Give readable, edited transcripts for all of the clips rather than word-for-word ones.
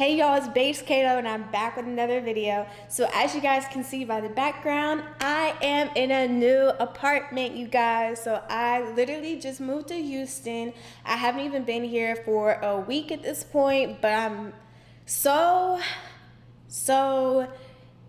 Hey y'all, it's Base Kato and I'm back with another video. So as you guys can see by the background, I am in a new apartment, you guys. So I literally just moved to Houston. I haven't even been here for a week at this point, but I'm so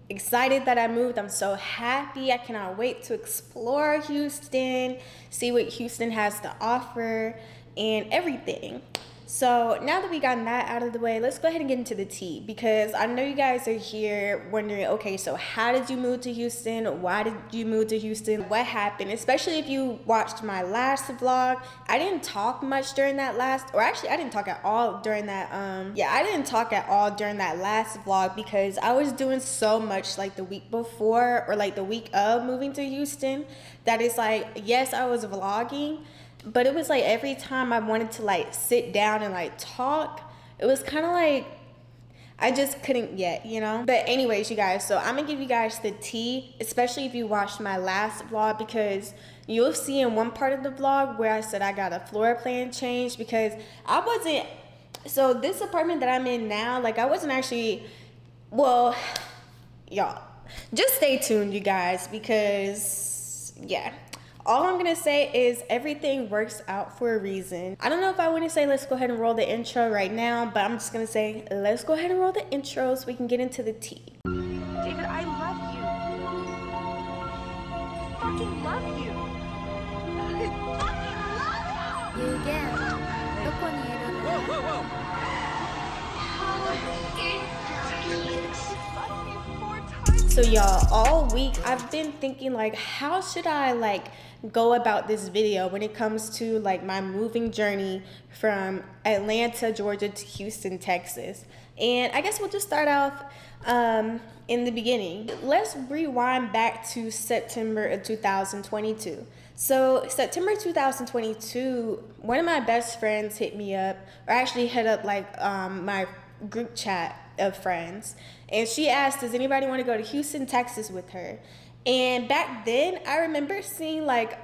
excited that I moved. I'm so happy. I cannot wait to explore Houston, see what Houston has to offer and everything. So now that we got that out of the way, let's go ahead and get into the tea, because I know you guys are here wondering, okay, so how did you move to Houston? Why did you move to Houston? What happened? Especially if you watched my last vlog. I didn't talk much during that last, or actually I didn't talk at all during that, I didn't talk at all during that last vlog because I was doing so much like the week before or like the week of moving to Houston that it's like, yes, I was vlogging, but it was like every time I wanted to like sit down and like talk, it was kind of like I just couldn't yet, you know? But anyways, you guys, so I'm gonna give you guys the tea, especially if you watched my last vlog, because you'll see in one part of the vlog where I said I got a floor plan change because I wasn't, so this apartment that I'm in now, like I wasn't actually, well, y'all, just stay tuned, you guys, because yeah. All I'm gonna say is everything works out for a reason. I don't know if I want to say let's go ahead and roll the intro right now, but I'm just gonna say let's go ahead and roll the intro so we can get into the tea. David, I love you. Fucking love you. I fucking love you. Whoa, whoa, whoa. So y'all, all week I've been thinking like, how should I like go about this video when it comes to like my moving journey from Atlanta, Georgia to Houston, Texas. And I guess we'll just start off in the beginning. Let's rewind back to September of 2022. So September 2022, one of my best friends hit me up, or actually hit up like my group chat of friends, and she asked, does anybody want to go to Houston, Texas with her? And back then I remember seeing like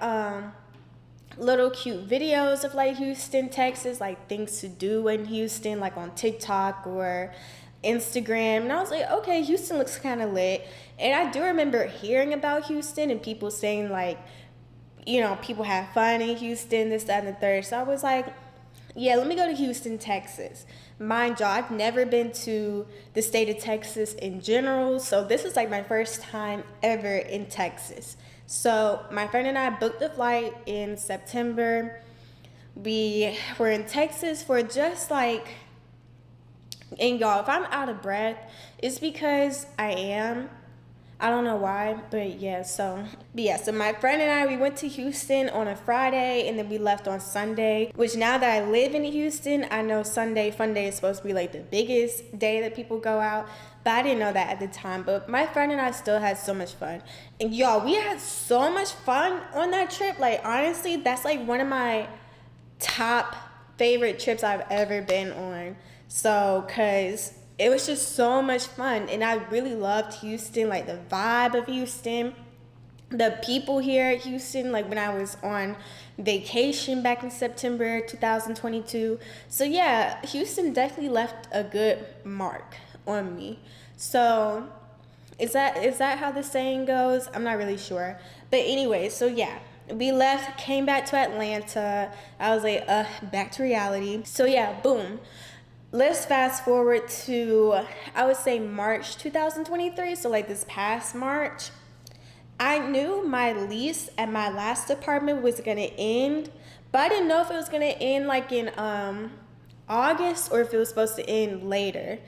little cute videos of like Houston, Texas, like things to do in Houston, like on TikTok or Instagram, and I was like, okay, Houston looks kind of lit. And I do remember hearing about Houston and people saying like, you know, people have fun in Houston, this, that, and the third. So I was like, yeah, let me go to Houston, Texas. Mind you, I've never been to the state of Texas in general, so this is like my first time ever in Texas. So my friend and I booked the flight in September. We were in Texas for just like, and y'all, if I'm out of breath, it's because I am. I don't know why, but yeah, so my friend and I, we went to Houston on a Friday and then we left on Sunday, which now that I live in Houston, I know Sunday, Fun Day is supposed to be like the biggest day that people go out, but I didn't know that at the time. But my friend and I still had so much fun. And y'all, we had so much fun on that trip. Like, honestly, that's like one of my top favorite trips I've ever been on. So, cause it was just so much fun, and I really loved Houston, like the vibe of Houston, the people here at Houston, like when I was on vacation back in September 2022. So yeah, Houston definitely left a good mark on me. So is that how the saying goes? I'm not really sure. But anyway, so yeah, we left, came back to Atlanta. I was like, back to reality. So yeah, boom. Let's fast forward to, I would say March 2023, so like this past March. I knew my lease at my last apartment was gonna end, but I didn't know if it was gonna end like in August or if it was supposed to end later.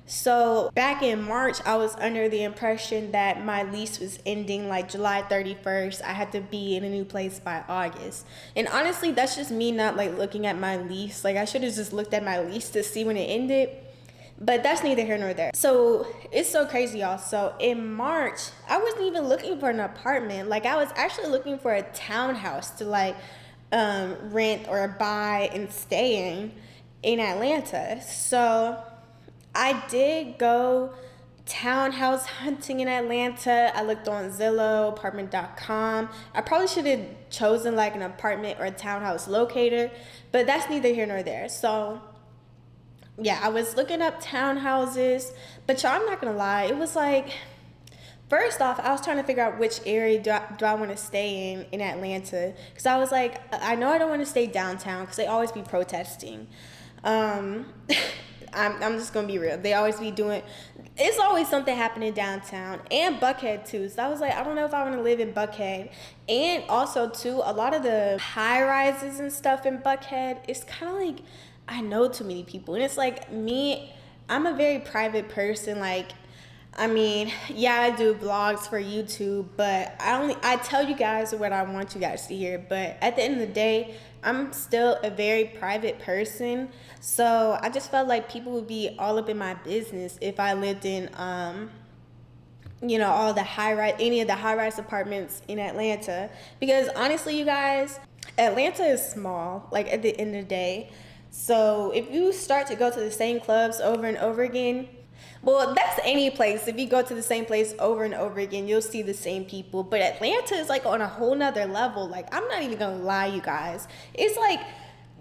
So back in March, I was under the impression that my lease was ending like July 31st. I had to be in a new place by August. And honestly, that's just me not like looking at my lease. Like I should have just looked at my lease to see when it ended. But that's neither here nor there. So it's so crazy, y'all. So in March, I wasn't even looking for an apartment. Like I was actually looking for a townhouse to like rent or buy and stay in Atlanta. So I did go townhouse hunting in Atlanta. I looked on Zillow, apartment.com. I probably should have chosen like an apartment or a townhouse locator, but that's neither here nor there. So Yeah, I was looking up townhouses, but y'all, I'm not gonna lie, it was like, first off, I was trying to figure out which area do I want to stay in Atlanta, because I was like, I know I don't want to stay downtown because they always be protesting. Um, I'm just gonna be real. They always be doing. It's always something happening downtown and Buckhead too. So I was like, I don't know if I want to live in Buckhead. And also too, a lot of the high rises and stuff in Buckhead, it's kind of like I know too many people, and it's like me. I'm a very private person. Like, I mean, yeah, I do vlogs for YouTube, but I tell you guys what I want you guys to hear. But at the end of the day, I'm still a very private person. So I just felt like people would be all up in my business if I lived in all the any of the high rise apartments in Atlanta. Because honestly, you guys, Atlanta is small, like at the end of the day. So if you start to go to the same clubs over and over again, well, that's any place. If you go to the same place over and over again, you'll see the same people. But Atlanta is like on a whole nother level. Like, I'm not even gonna lie, you guys. It's like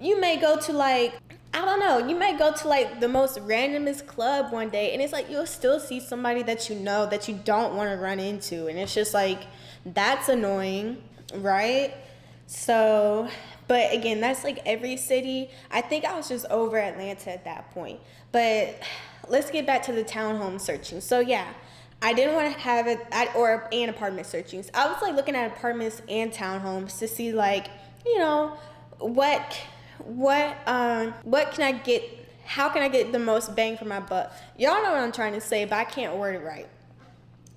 you may go to like, I don't know, you may go to like the most randomest club one day, and it's like you'll still see somebody that you know that you don't want to run into. And it's just like, that's annoying, right? So, but again, that's like every city. I think I was just over Atlanta at that point. But let's get back to the townhome searching. So yeah, I didn't want to have it and apartment searchings. I was like looking at apartments and townhomes to see like, what can I get? How can I get the most bang for my buck? Y'all know what I'm trying to say, but I can't word it right.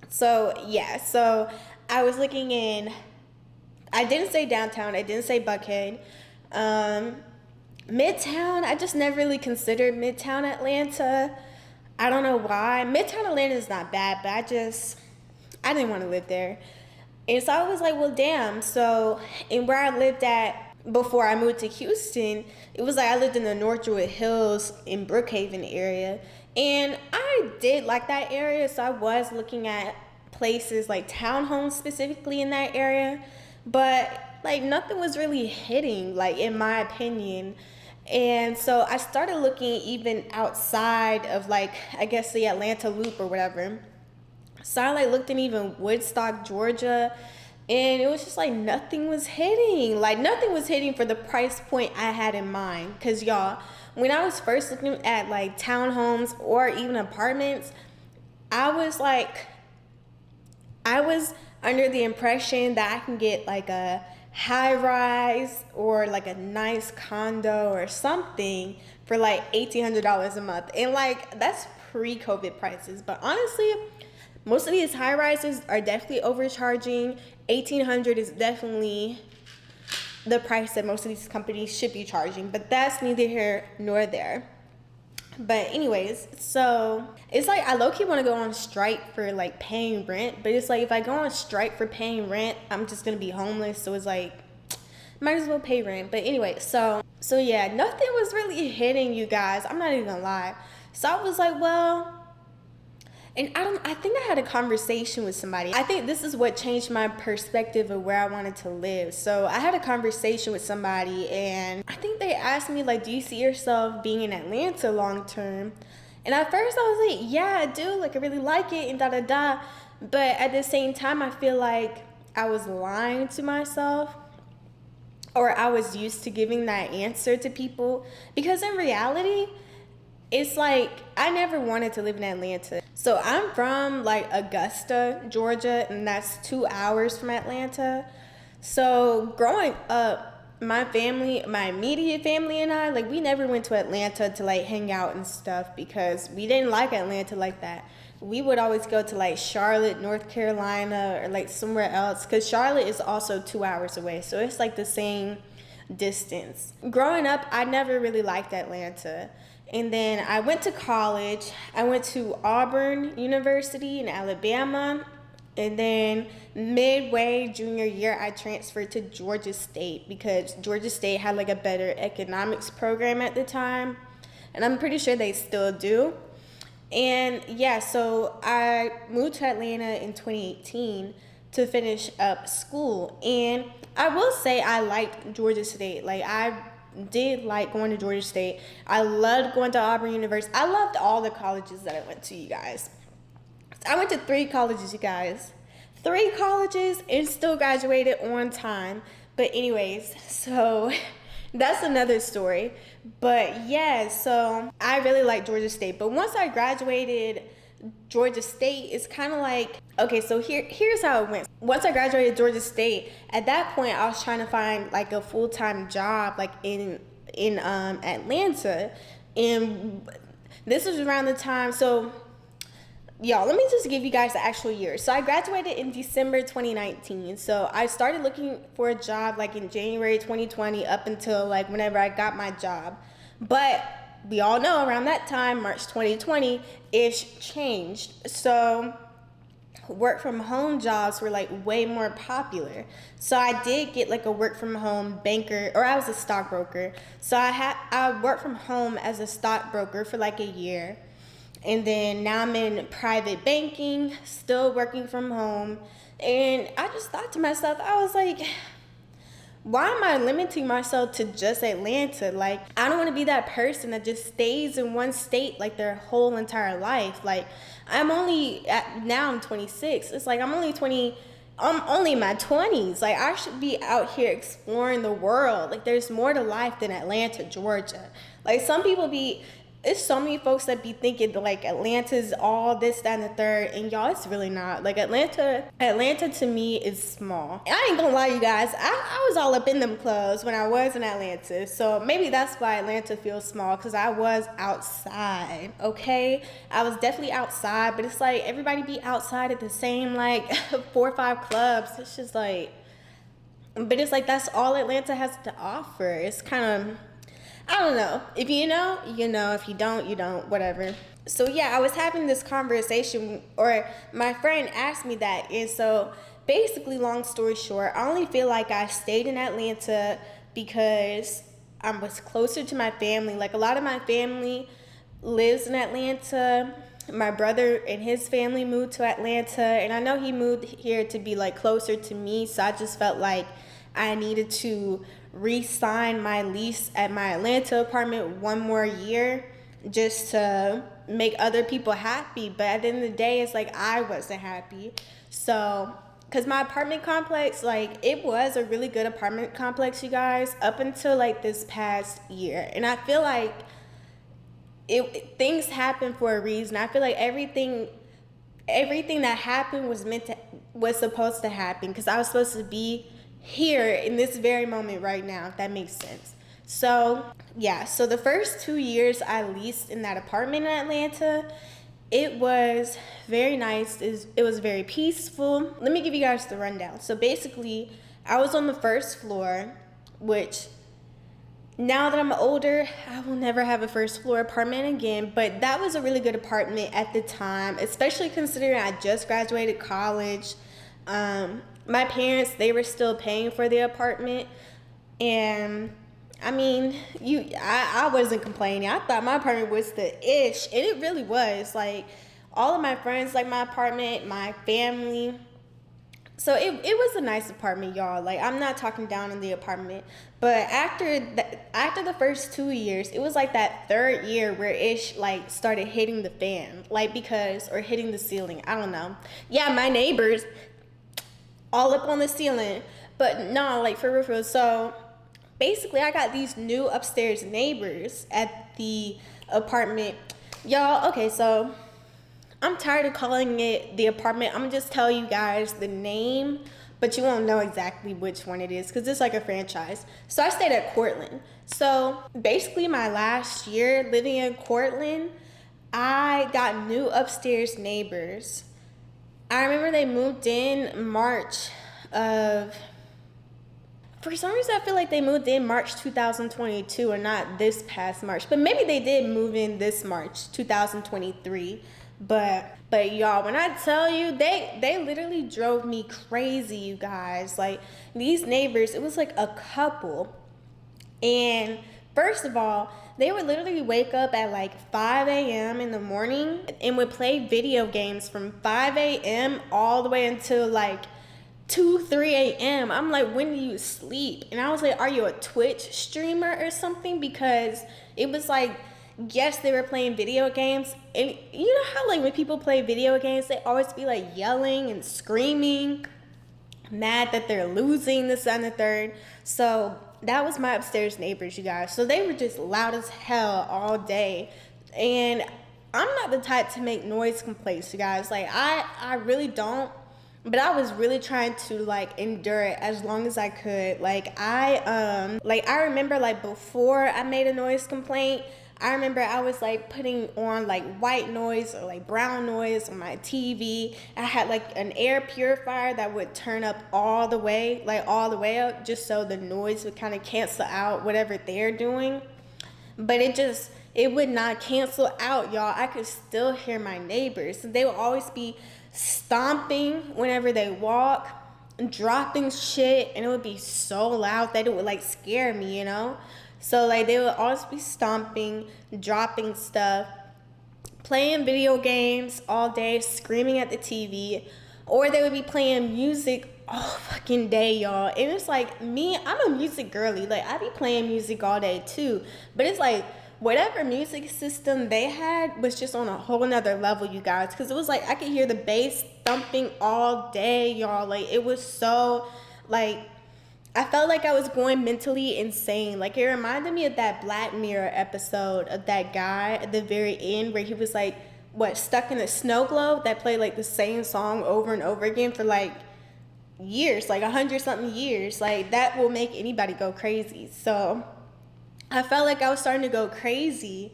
So yeah, so I was looking in. I didn't say downtown. I didn't say Buckhead. Midtown. I just never really considered Midtown Atlanta. I don't know why. Midtown Atlanta is not bad, but I didn't want to live there. And so I was like, well, damn. So, and where I lived at before I moved to Houston, it was like I lived in the North Druid Hills in Brookhaven area. And I did like that area, so I was looking at places like townhomes specifically in that area. But like nothing was really hitting, like in my opinion. And so I started looking even outside of like, I guess the Atlanta loop or whatever. So I like looked in even Woodstock, Georgia, and it was just like nothing was hitting. Like nothing was hitting for the price point I had in mind. Cause y'all, when I was first looking at like townhomes or even apartments, I was under the impression that I can get like a high rise or like a nice condo or something for like $1,800 a month. And like that's pre-COVID prices. But honestly, most of these high rises are definitely overcharging. $1,800 is definitely the price that most of these companies should be charging. But that's neither here nor there. But anyways, so it's like I low-key want to go on strike for like paying rent, but it's like if I go on strike for paying rent, I'm just gonna be homeless. So it's like might as well pay rent. But anyway, so yeah, nothing was really hitting, you guys. I'm not even gonna lie. So I was like, well, and I think I had a conversation with somebody. I think this is what changed my perspective of where I wanted to live. So I had a conversation with somebody, and I think they asked me, like, do you see yourself being in Atlanta long term? And at first I was like, yeah, I do. Like, I really like it and da-da-da. But at the same time, I feel like I was lying to myself, or I was used to giving that answer to people. Because in reality, it's like I never wanted to live in Atlanta. So I'm from like Augusta, Georgia, and that's 2 hours from Atlanta. So growing up, my immediate family and I, like we never went to Atlanta to like hang out and stuff because we didn't like Atlanta like that. We would always go to like Charlotte, North Carolina, or like somewhere else because Charlotte is also 2 hours away. So it's like the same distance. Growing up, I never really liked Atlanta. And then I went to college. I went to Auburn University in Alabama. And then midway junior year, I transferred to Georgia State because Georgia State had like a better economics program at the time. And I'm pretty sure they still do. And yeah, so I moved to Atlanta in 2018 to finish up school. And I will say I liked Georgia State. Like I did like going to Georgia State. I loved going to Auburn University. I loved all the colleges that I went to, you guys. I went to 3 colleges, you guys. 3 colleges and still graduated on time. But anyways, so that's another story. But yeah, so I really like Georgia State. But once I graduated Georgia State, it's kind of like, okay, so here's how it went. Once I graduated Georgia State, at that point I was trying to find like a full-time job like in Atlanta. And this was around the time, so y'all, let me just give you guys the actual year. So I graduated in December 2019. So I started looking for a job like in January 2020 up until like whenever I got my job. But we all know around that time, March 2020, ish changed. So work from home jobs were like way more popular. So I did get like a work from home banker, or I was a stockbroker. So I worked from home as a stockbroker for like a year. And then now I'm in private banking, still working from home. And I just thought to myself, I was like, why am I limiting myself to just Atlanta? Like, I don't want to be that person that just stays in one state like their whole entire life. Like, now I'm 26. It's like I'm only in my 20s. Like, I should be out here exploring the world. Like, there's more to life than Atlanta, Georgia. Like, it's so many folks that be thinking like Atlanta's all this, that, and the third, and y'all, it's really not. Like Atlanta to me is small. And I ain't gonna lie, you guys, I was all up in them clothes when I was in Atlanta, so maybe that's why Atlanta feels small, because I was outside, okay? I was definitely outside, but it's like everybody be outside at the same like 4 or 5 clubs. It's just like, but it's like that's all Atlanta has to offer. It's kind of, I don't know. If you know, you know. If you don't, you don't. Whatever. So yeah, I was having this conversation, or my friend asked me that. And so basically, long story short, I only feel like I stayed in Atlanta because I was closer to my family. Like a lot of my family lives in Atlanta. My brother and his family moved to Atlanta. And I know he moved here to be like closer to me. So I just felt like I needed to re-sign my lease at my Atlanta apartment one more year just to make other people happy. But at the end of the day, it's like I wasn't happy. So, because my apartment complex, like it was a really good apartment complex, you guys, up until like this past year. And I feel like things happen for a reason. I feel like everything that happened was supposed to happen, because I was supposed to be here in this very moment right now, if that makes sense. So yeah, so the first 2 years I leased in that apartment in Atlanta, it was very nice. It was very peaceful. Let me give you guys the rundown. So basically, I was on the first floor, which now that I'm older, I will never have a first floor apartment again, but that was a really good apartment at the time, especially considering I just graduated college. My parents, they were still paying for the apartment, and I mean, I wasn't complaining. I thought my apartment was the ish, and it really was. Like, all of my friends like my apartment, my family. So it was a nice apartment, y'all. Like, I'm not talking down on the apartment, but after the first 2 years, it was like that third year where ish like started hitting the fan, like or hitting the ceiling. I don't know. Yeah, my neighbors all up on the ceiling, but no, like for real. So basically, I got these new upstairs neighbors at the apartment, y'all. Okay, so I'm tired of calling it the apartment. I'm gonna just tell you guys the name, but you won't know exactly which one it is because it's like a franchise. So I stayed at Cortland. So basically, my last year living in Cortland, I got new upstairs neighbors. I remember they moved in March of, for some reason I feel like they moved in March 2022 or not this past March, but maybe they did move in this March 2023. But y'all, when I tell you, they literally drove me crazy, you guys. Like, these neighbors, it was like a couple. And first of all, they would literally wake up at like 5 a.m. in the morning and would play video games from 5 a.m. all the way until like 2, 3 a.m. I'm like, when do you sleep? And I was like, are you a Twitch streamer or something? Because it was like, yes, they were playing video games. And you know how like when people play video games, they always be like yelling and screaming, mad that they're losing, this, and the third. So that was my upstairs neighbors, you guys. So they were just loud as hell all day. And I'm not the type to make noise complaints, you guys. Like I really don't. But I was really trying to like endure it as long as I could. Like I remember like before I made a noise complaint, I remember I was like putting on like white noise or like brown noise on my TV. I had like an air purifier that would turn up all the way up, just so the noise would kind of cancel out whatever they're doing. But it would not cancel out, y'all. I could still hear my neighbors. They would always be stomping whenever they walk, dropping shit, and it would be so loud that it would like scare me, you know? So like they would always be stomping, dropping stuff, playing video games all day, screaming at the TV, or they would be playing music all fucking day, y'all. And it's like me, I'm a music girly. Like I be playing music all day too, but it's like whatever music system they had was just on a whole nother level, you guys, because it was like I could hear the bass thumping all day, y'all. Like it was so like I felt like I was going mentally insane. Like it reminded me of that Black Mirror episode of that guy at the very end where he was like stuck in a snow globe that played like the same song over and over again for like years, like 100-something years. Like that will make anybody go crazy. So I felt like I was starting to go crazy,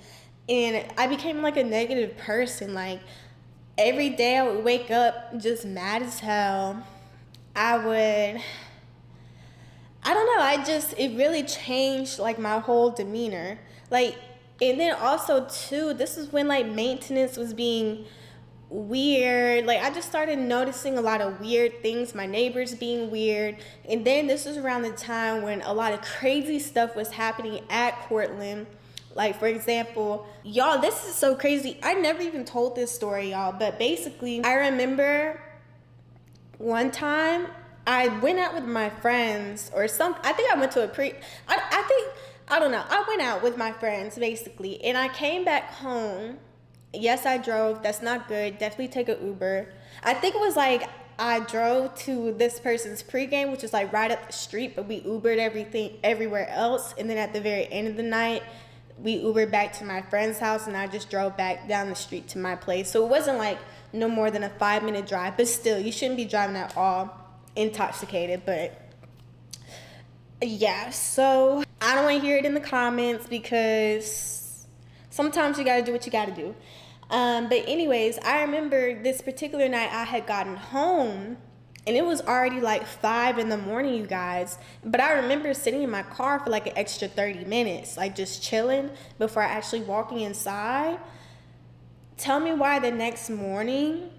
and I became like a negative person. Like every day I would wake up just mad as hell. I don't know, it really changed like my whole demeanor. Like, and then also too, this is when like maintenance was being weird. Like I just started noticing a lot of weird things, my neighbors being weird. And then this was around the time when a lot of crazy stuff was happening at Cortland. Like for example, y'all, this is so crazy, I never even told this story, y'all, but basically I remember one time I went out with my friends or something. I think I went to I don't know, I went out with my friends basically, and I came back home. Yes, I drove. That's not good. Definitely take an Uber. I think it was like I drove to this person's pregame, which is like right up the street, but we Ubered everywhere else. And then at the very end of the night, we Ubered back to my friend's house, and I just drove back down the street to my place. So it wasn't like no more than a 5-minute drive, but still, you shouldn't be driving at all intoxicated. But yeah, so I don't want to hear it in the comments because sometimes you gotta do what you gotta do. But anyways, I remember this particular night I had gotten home and it was already like 5 in the morning, you guys. But I remember sitting in my car for like an extra 30 minutes, like just chilling before actually walking inside. Tell me why the next morning,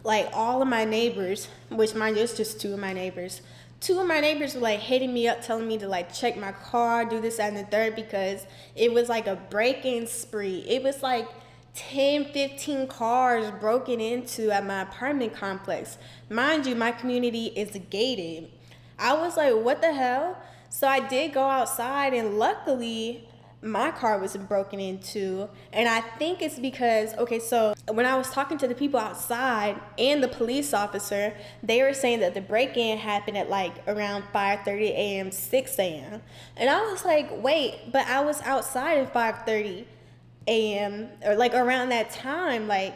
like all of my neighbors, which mind you, it's just two of my neighbors were like hitting me up, telling me to like check my car, do this and the third, because it was like a break-in spree. It was like 10-15 cars broken into at my apartment complex. Mind you, my community is gated. I was like, what the hell? So I did go outside, and luckily my car wasn't broken into. And I think it's because, okay, so when I was talking to the people outside and the police officer, they were saying that the break-in happened at like around 5:30 a.m., 6 a.m. And I was like, wait, but I was outside at 5:30 a.m. or like around that time. Like,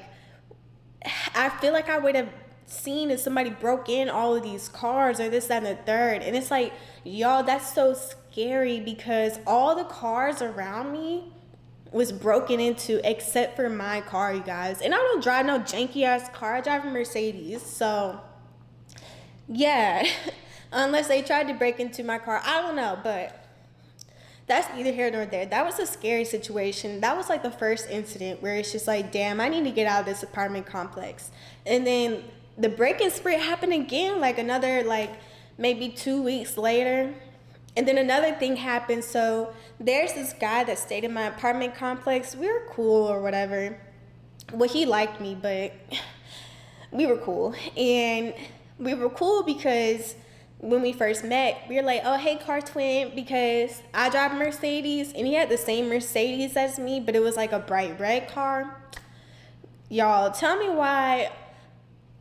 I feel like I would have seen if somebody broke in all of these cars or this, that, and the third. And it's like, y'all, that's so scary because all the cars around me was broken into except for my car, you guys. And I don't drive no janky ass car. I drive a Mercedes. So yeah, unless they tried to break into my car, I don't know, but that's neither here nor there. That was a scary situation. That was like the first incident where it's just like, damn, I need to get out of this apartment complex. And then the break-in spree happened again, like another, like maybe 2 weeks later. And then another thing happened. So there's this guy that stayed in my apartment complex. We were cool or whatever. Well, he liked me, but we were cool. And we were cool because when we first met, we were like, oh, hey, car twin, because I drive a Mercedes and he had the same Mercedes as me, but it was like a bright red car. Y'all, tell me why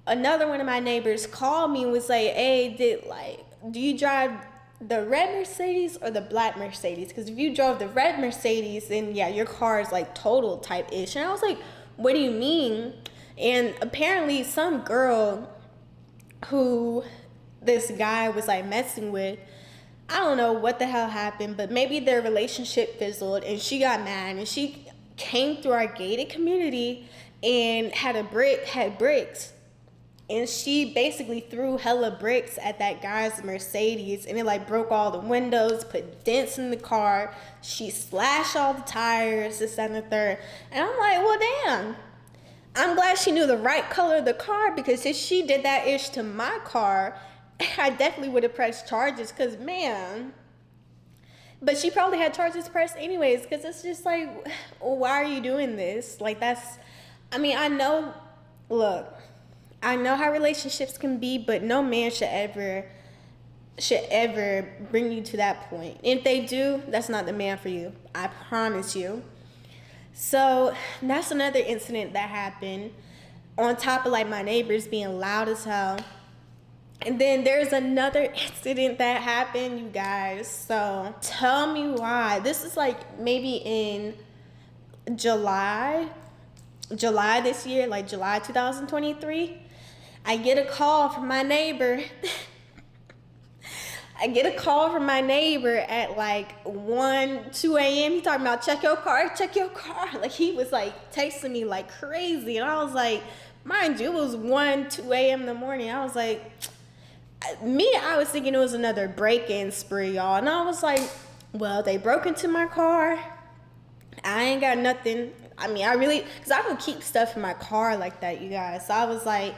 another one of my neighbors called me and was like, hey, do you drive the red Mercedes or the black Mercedes? Because if you drove the red Mercedes, then yeah, your car is like total type ish. And I was like, what do you mean? And apparently some girl who this guy was like messing with, I don't know what the hell happened, but maybe their relationship fizzled and she got mad and she came through our gated community and had bricks. And she basically threw hella bricks at that guy's Mercedes and it like broke all the windows, put dents in the car. She slashed all the tires, this, that, and the third. And I'm like, well, damn. I'm glad she knew the right color of the car, because if she did that ish to my car, I definitely would have pressed charges, because man. But she probably had charges pressed anyways, because it's just like, why are you doing this? Like I know how relationships can be, but no man should ever bring you to that point. And if they do, that's not the man for you. I promise you. So that's another incident that happened, on top of like my neighbors being loud as hell. And then there's another incident that happened, you guys. So tell me why. This is like maybe in July this year, like July 2023. I get a call from my neighbor. At like 2 a.m. He talking about check your car. Like he was like texting me like crazy. And I was like, mind you, it was 2 a.m. in the morning. I was like, I was thinking it was another break-in spree, y'all. And I was like, well, they broke into my car. I ain't got nothing. Because I don't keep stuff in my car like that, you guys. So I was like,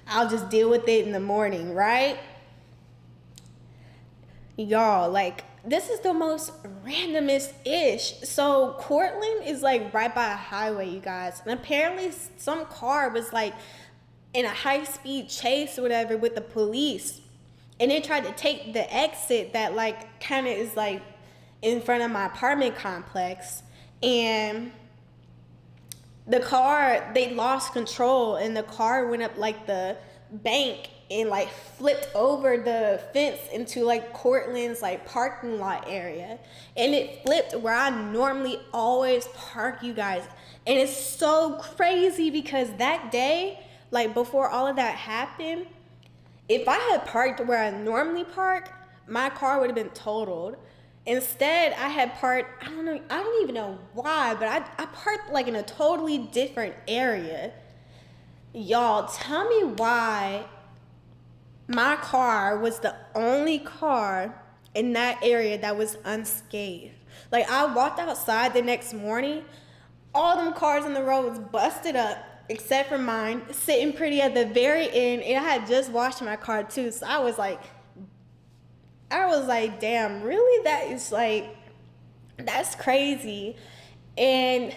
I'll just deal with it in the morning, right? Y'all, like, this is the most randomest ish. So Cortland is like right by a highway, you guys. And apparently some car was like in a high-speed chase or whatever with the police. And they tried to take the exit that like kind of is like in front of my apartment complex. And the car, they lost control and the car went up like the bank and like flipped over the fence into like Cortland's like parking lot area. And it flipped where I normally always park, you guys. And it's so crazy because that day, like before all of that happened, if I had parked where I normally park, my car would have been totaled. Instead, I had parked, I don't even know why, but I parked like in a totally different area. Y'all, tell me why my car was the only car in that area that was unscathed. Like, I walked outside the next morning, all them cars on the road was busted up, except for mine, sitting pretty at the very end, and I had just washed my car too, so I was like, damn, really? That's crazy. And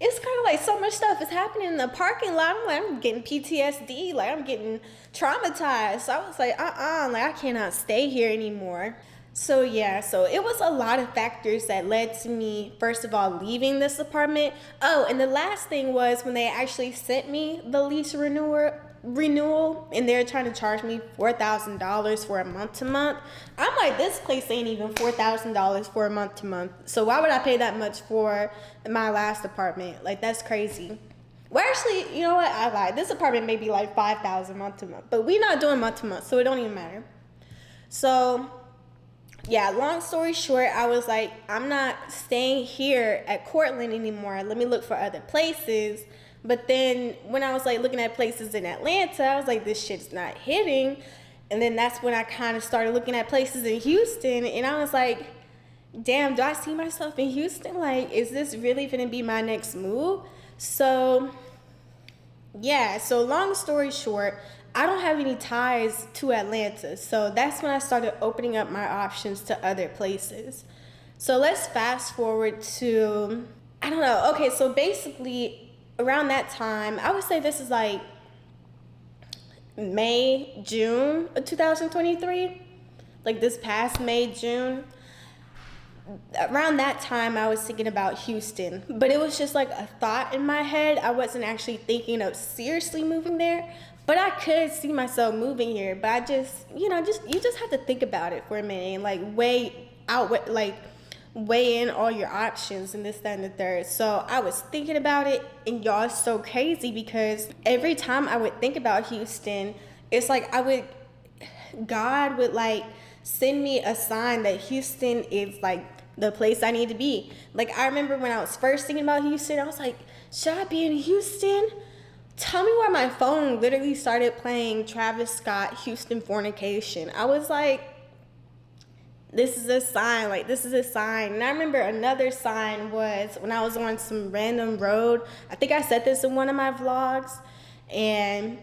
it's kind of like so much stuff is happening in the parking lot. I'm getting PTSD, like I'm getting traumatized. So I was like, like I cannot stay here anymore. So yeah, so it was a lot of factors that led to me, first of all, leaving this apartment. Oh, and the last thing was when they actually sent me the lease renewal and they're trying to charge me $4,000 for a month to month. I'm like, this place ain't even $4,000 for a month to month. So why would I pay that much for my last apartment? Like, that's crazy. Well, actually, you know what? I lied. This apartment may be like $5,000 month to month, but we're not doing month to month, so it don't even matter. So yeah, long story short, I was like, I'm not staying here at Cortland anymore. Let me look for other places. But then when I was like looking at places in Atlanta, I was like, this shit's not hitting. And then that's when I kind of started looking at places in Houston. And I was like, damn, do I see myself in Houston? Like, is this really going to be my next move? So yeah, so long story short, I don't have any ties to Atlanta. So that's when I started opening up my options to other places. So let's fast forward to, I don't know. Okay, so basically around that time, I would say this is like May, June of 2023, like this past May, June. Around that time, I was thinking about Houston, but it was just like a thought in my head. I wasn't actually thinking of seriously moving there, but I could see myself moving here. But I just, you just have to think about it for a minute and like weigh in all your options and this, that, and the third. So I was thinking about it, and y'all, it's so crazy because every time I would think about Houston, it's like God would like send me a sign that Houston is like the place I need to be. Like, I remember when I was first thinking about Houston, I was like, should I be in Houston? Tell me why my phone literally started playing Travis Scott, Houston Fornication. I was like, this is a sign, like this is a sign. And I remember another sign was when I was on some random road. I think I said this in one of my vlogs, and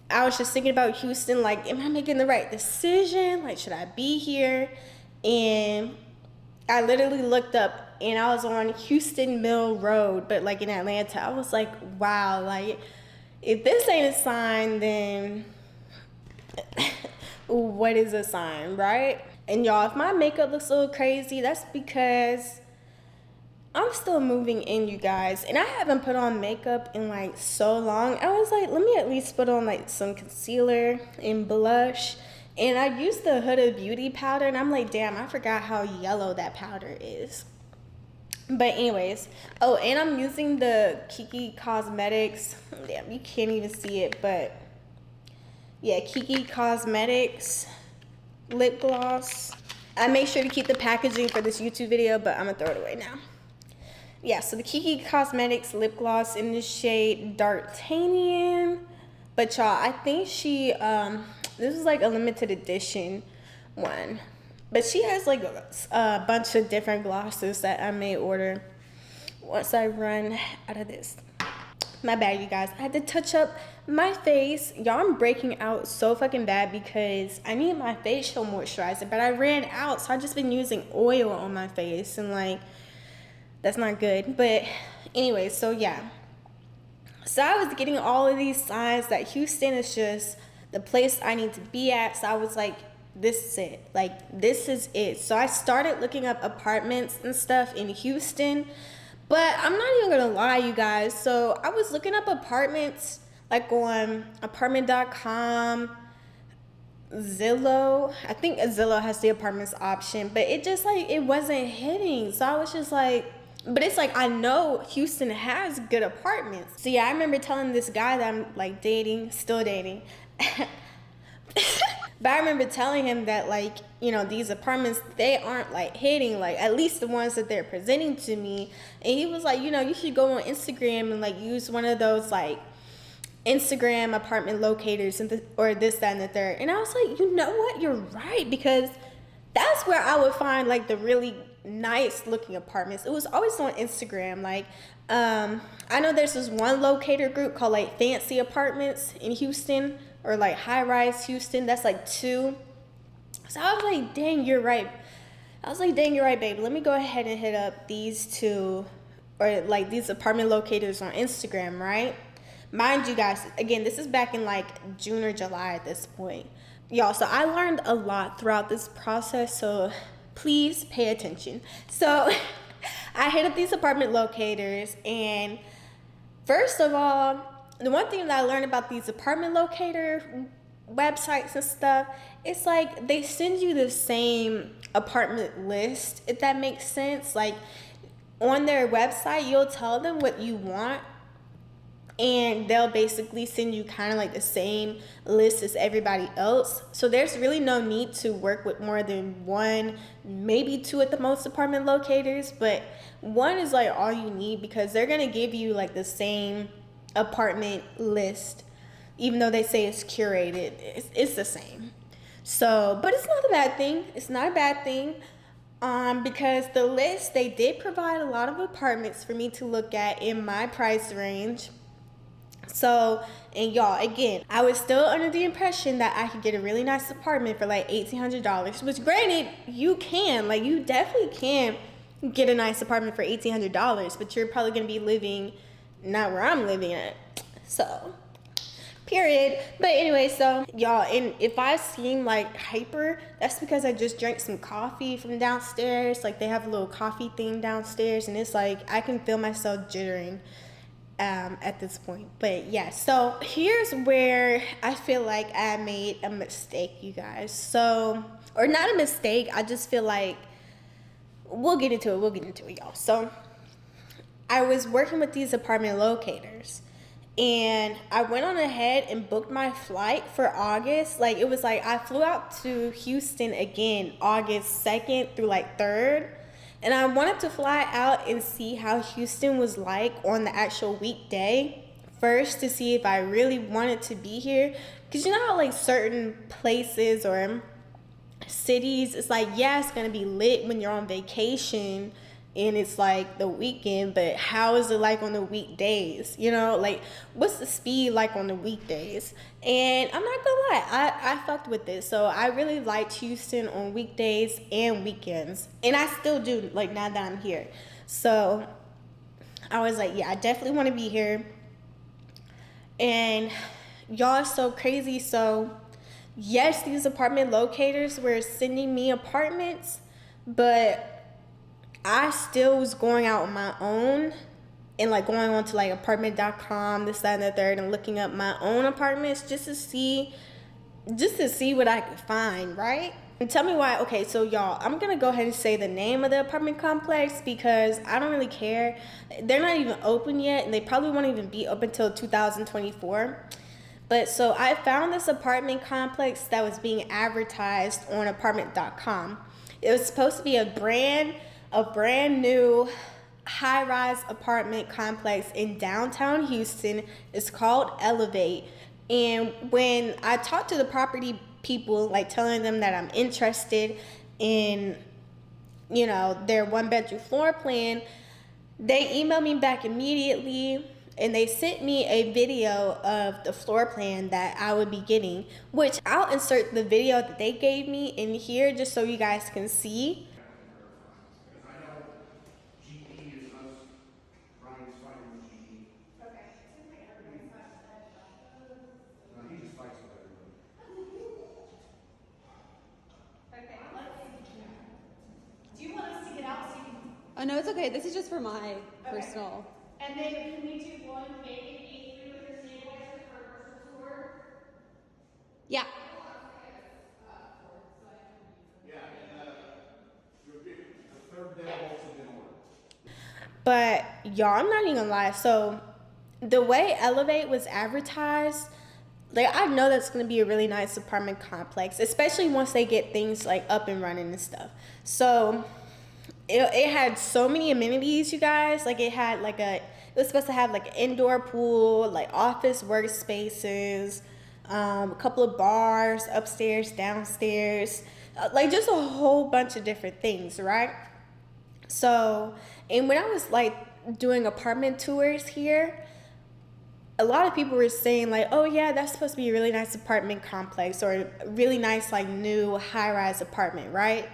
I was just thinking about Houston, like, am I making the right decision? Like, should I be here? And I literally looked up, and I was on Houston Mill Road, but like in Atlanta. I was like, wow, like if this ain't a sign, then what is a sign, right? And y'all, if my makeup looks a little crazy, that's because I'm still moving in, you guys, and I haven't put on makeup in like so long. I was like, let me at least put on like some concealer and blush. And I used the Huda Beauty powder, and I'm like, damn, I forgot how yellow that powder is. But anyways, oh, and I'm using the Kiki Cosmetics. Damn, you can't even see it, but yeah, Kiki Cosmetics lip gloss. I make sure to keep the packaging for this YouTube video, but I'm gonna throw it away now. Yeah, so the Kiki Cosmetics lip gloss in the shade D'Artagnan. But y'all, I think this is like a limited edition one. But she has like a bunch of different glosses that I may order once I run out of this. My bad, you guys. I had to touch up my face. Y'all, I'm breaking out so fucking bad because I need my facial moisturizer, but I ran out, so I've just been using oil on my face, and like, that's not good. But anyway, so yeah. So I was getting all of these signs that Houston is just the place I need to be at. So I was like, this is it. Like, this is it. So I started looking up apartments and stuff in Houston. But I'm not even gonna lie, you guys. So I was looking up apartments like on apartment.com, Zillow. I think Zillow has the apartments option, but it just like, it wasn't hitting. So I was just like, but it's like, I know Houston has good apartments. So yeah, I remember telling this guy that I'm like still dating. But I remember telling him that, like, you know, these apartments, they aren't like hitting, like at least the ones that they're presenting to me. And he was like, you know, you should go on Instagram and like use one of those like Instagram apartment locators and or this, that, and the third. And I was like, you know what, you're right, because that's where I would find like the really nice looking apartments. It was always on Instagram. Like, I know there's this one locator group called like Fancy Apartments in Houston, or like High Rise Houston. That's like 2. So I was like, dang, you're right. Babe. Let me go ahead and hit up these 2, or like these apartment locators on Instagram, right? Mind you guys, again, this is back in like June or July at this point. Y'all, so I learned a lot throughout this process, so please pay attention. So I hit up these apartment locators, and first of all, the one thing that I learned about these apartment locator websites and stuff, it's like they send you the same apartment list, if that makes sense. Like, on their website, you'll tell them what you want, and they'll basically send you kind of like the same list as everybody else. So there's really no need to work with more than 1, maybe 2 at the most apartment locators, but 1 is like all you need, because they're gonna give you like the same apartment list, even though they say it's curated. It's the same. So, but it's not a bad thing. Because the list, they did provide a lot of apartments for me to look at in my price range. So, and y'all, again, I was still under the impression that I could get a really nice apartment for like $1,800, which, granted, you definitely can get a nice apartment for $1,800, but you're probably going to be living not where I'm living at. So, Period. But anyway, so y'all, and if I seem like hyper, that's because I just drank some coffee from downstairs. Like they have a little coffee thing downstairs, and it's like I can feel myself jittering at this point. But yeah, so here's where I feel like I made a mistake, you guys. So, or not a mistake, I just feel like we'll get into it, y'all. So I was working with these apartment locators, and I went on ahead and booked my flight for August. Like, it was like I flew out to Houston again August 2nd through like 3rd. And I wanted to fly out and see how Houston was like on the actual weekday first, to see if I really wanted to be here. Because you know how like certain places or cities, it's like, yeah, it's going to be lit when you're on vacation and it's like the weekend, but how is it like on the weekdays? You know, like what's the speed like on the weekdays? And I'm not gonna lie, I fucked with this. So I really liked Houston on weekdays and weekends, and I still do, like now that I'm here. So I was like, yeah, I definitely want to be here. And y'all, so crazy. So yes, these apartment locators were sending me apartments, but I still was going out on my own and like going on to like apartment.com, this, that, and the third, and looking up my own apartments just to see what I could find, right? And tell me why. Okay, so y'all, I'm gonna go ahead and say the name of the apartment complex because I don't really care. They're not even open yet, and they probably won't even be open until 2024. But so I found this apartment complex that was being advertised on apartment.com. It was supposed to be a brand new high-rise apartment complex in downtown Houston. It's called Elevate. And when I talked to the property people, like telling them that I'm interested in, you know, their one-bedroom floor plan, they emailed me back immediately, and they sent me a video of the floor plan that I would be getting, which I'll insert the video that they gave me in here just so you guys can see. Oh, no, it's okay. This is just for my personal. And then can we do one vacant E3 with your stabilizer for a personal tour? Yeah. The third day also been ordered. But y'all, I'm not even gonna lie. So the way Elevate was advertised, like I know that's gonna be a really nice apartment complex, especially once they get things like up and running and stuff. So it had so many amenities, you guys. Like it had like it was supposed to have like an indoor pool, like office workspaces, a couple of bars upstairs, downstairs, like just a whole bunch of different things, right? So, and when I was like doing apartment tours here, a lot of people were saying like, oh yeah, that's supposed to be a really nice apartment complex or a really nice like new high-rise apartment, right?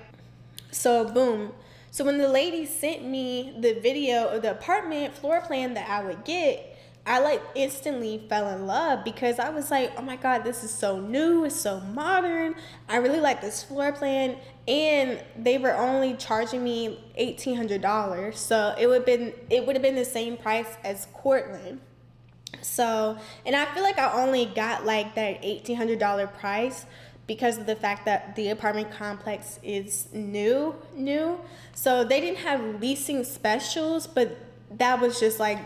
So boom. So when the lady sent me the video of the apartment floor plan that I would get, I like instantly fell in love because I was like, oh my God, this is so new, it's so modern. I really like this floor plan. And they were only charging me $1,800. So it would have been the same price as Cortland. So, and I feel like I only got like that $1,800 price because of the fact that the apartment complex is new. So they didn't have leasing specials, but that was just like,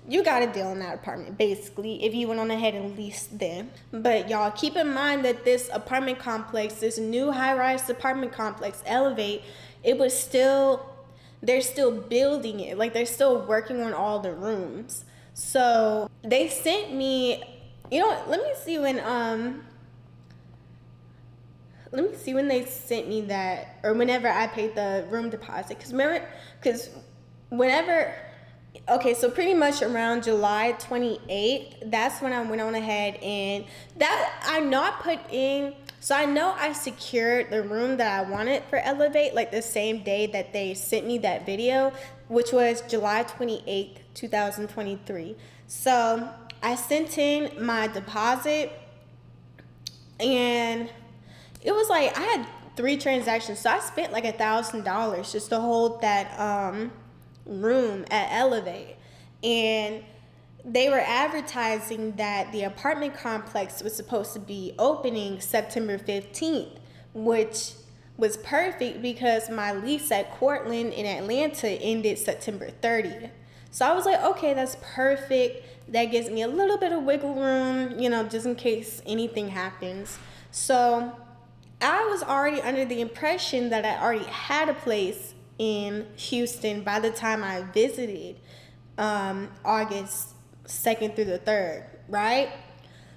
you got a deal in that apartment, basically, if you went on ahead and leased them. But y'all, keep in mind that this apartment complex, this new high-rise apartment complex, Elevate, they're still building it. Like, they're still working on all the rooms. So they sent me, you know what, let me see when they sent me that, or whenever I paid the room deposit. Okay, so pretty much around July 28th, that's when I went on ahead and I know I secured the room that I wanted for Elevate, like the same day that they sent me that video, which was July 28th, 2023. So I sent in my deposit, and it was like I had 3 transactions, so I spent like $1,000 just to hold that room at Elevate. And they were advertising that the apartment complex was supposed to be opening September 15th, which was perfect because my lease at Cortland in Atlanta ended September 30th. So I was like, okay, that's perfect. That gives me a little bit of wiggle room, you know, just in case anything happens. So I was already under the impression that I already had a place in Houston by the time I visited August 2nd through the 3rd, right?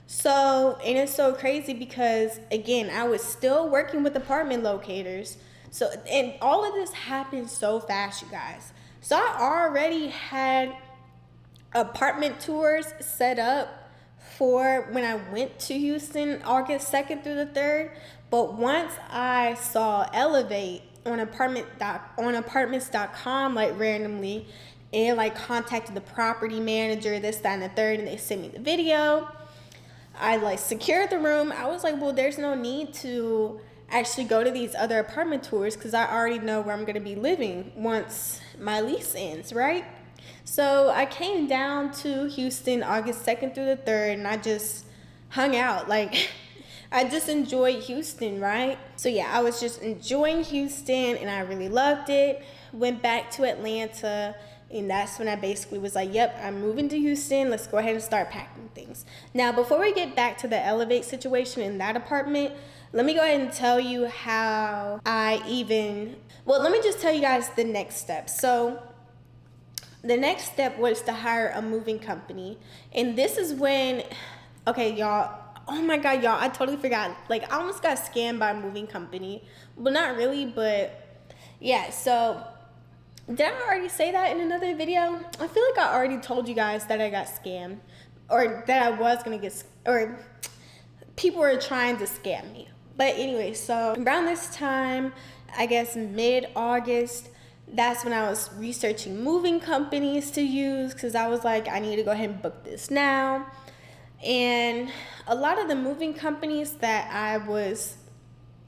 So, and it's so crazy because, again, I was still working with apartment locators. So, and all of this happened so fast, you guys. So I already had apartment tours set up for when I went to Houston August 2nd through the 3rd. But once I saw Elevate on apartments.com like randomly, and like contacted the property manager, this, that, and the third, and they sent me the video. I like secured the room. I was like, well, there's no need to actually go to these other apartment tours because I already know where I'm going to be living once my lease ends, right? So I came down to Houston August 2nd through the 3rd, and I just hung out. Like, I just enjoyed Houston, right? So yeah, I was just enjoying Houston, and I really loved it. Went back to Atlanta, and that's when I basically was like, yep, I'm moving to Houston. Let's go ahead and start packing things. Now, before we get back to the Elevate situation in that apartment, let me go ahead and tell you how let me just tell you guys the next step. So the next step was to hire a moving company. And this is when, okay, y'all, oh my God, y'all, I totally forgot. Like, I almost got scammed by a moving company. Well, not really, but yeah, so did I already say that in another video? I feel like I already told you guys that I got scammed, or that I was gonna get, or people were trying to scam me. But anyway, so around this time, I guess mid-August, that's when I was researching moving companies to use, because I was like, I need to go ahead and book this now. And a lot of the moving companies that I was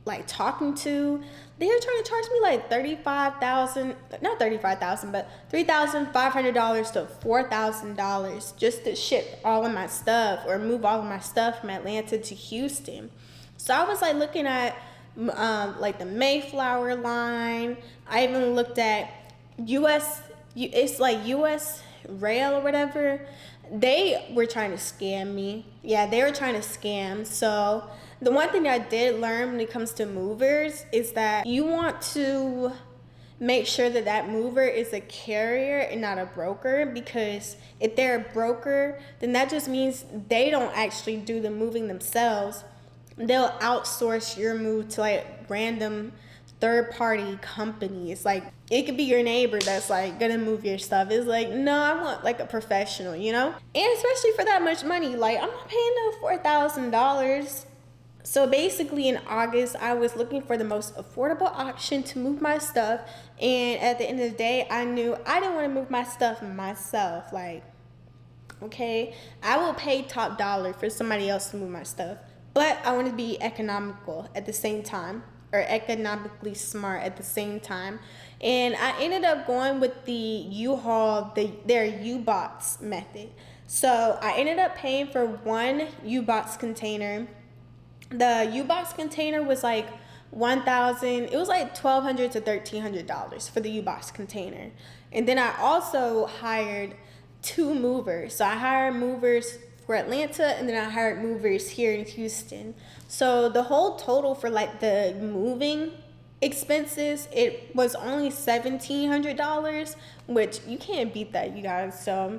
like talking to, they were trying to charge me like $3,500 to $4,000 just to ship all of my stuff or move all of my stuff from Atlanta to Houston. So I was like looking at like the Mayflower line. I even looked at it's like US Rail or whatever. They were trying to scam me. Yeah, they were trying to scam. So the one thing I did learn when it comes to movers is that you want to make sure that that mover is a carrier and not a broker, because if they're a broker, then that just means they don't actually do the moving themselves. They'll outsource your move to like random third-party companies. Like, it could be your neighbor that's like gonna move your stuff. It's like, no, I want like a professional, you know? And especially for that much money, like I'm not paying no $4,000. So basically in August, I was looking for the most affordable option to move my stuff. And at the end of the day, I knew I didn't want to move my stuff myself. Like, okay, I will pay top dollar for somebody else to move my stuff. But I want to be economical at the same time, or economically smart at the same time. And I ended up going with the U-Haul, their U-Box method. So I ended up paying for one U-Box container. The U-Box container was like $1,000. It was like $1,200 to $1,300 for the U-Box container. And then I also hired 2 movers. So I hired movers for Atlanta, and then I hired movers here in Houston. So the whole total for like the moving expenses, it was only $1,700, which you can't beat that, you guys. So,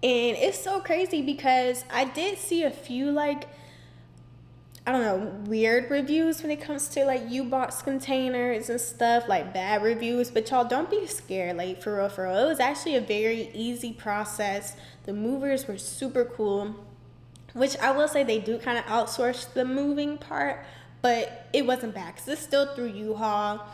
and it's so crazy because I did see a few like, I don't know, weird reviews when it comes to like U-Box containers and stuff, like bad reviews. But y'all, don't be scared, like for real, for real. It was actually a very easy process. The movers were super cool, which I will say they do kind of outsource the moving part, but it wasn't bad because it's still through U-Haul.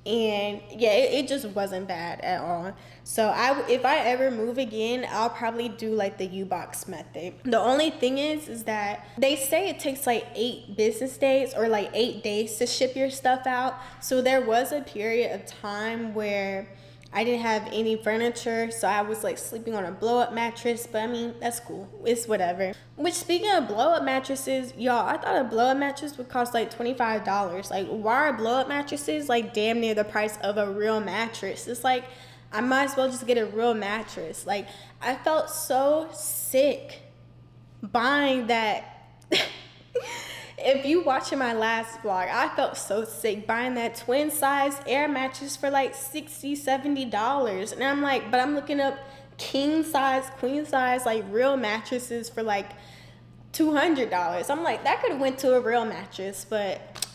And yeah, it just wasn't bad at all. So if I ever move again, I'll probably do like the U-Box method. The only thing is that they say it takes like 8 business days or like 8 days to ship your stuff out. So there was a period of time where I didn't have any furniture, so I was like sleeping on a blow-up mattress, but I mean, that's cool. It's whatever. Which, speaking of blow-up mattresses, y'all, I thought a blow-up mattress would cost like $25. Like, why are blow-up mattresses like damn near the price of a real mattress? It's like, I might as well just get a real mattress. Like, I felt so sick buying that. If you watching my last vlog, I felt so sick buying that twin size air mattress for like $60-$70. And I'm like, but I'm looking up king size, queen size, like real mattresses for like $200. I'm like, that could have went to a real mattress, but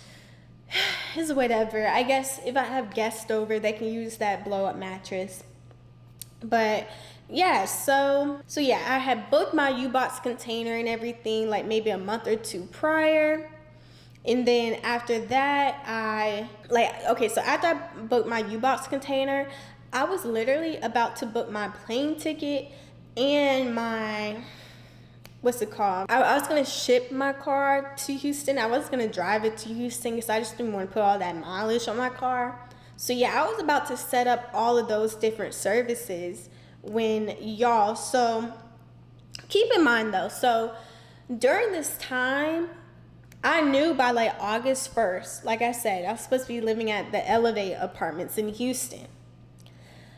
it's whatever. I guess if I have guests over, they can use that blow up mattress. But yeah, so yeah, I had booked my U-Box container and everything like maybe a month or 2 prior. And then after that, so after I booked my U-Box container, I was literally about to book my plane ticket and my, what's it called? I was going to ship my car to Houston. I was going to drive it to Houston because I just didn't want to put all that mileage on my car. So yeah, I was about to set up all of those different services when y'all, so keep in mind though, so during this time, I knew by like August 1st, like I said, I was supposed to be living at the Elevate Apartments in Houston.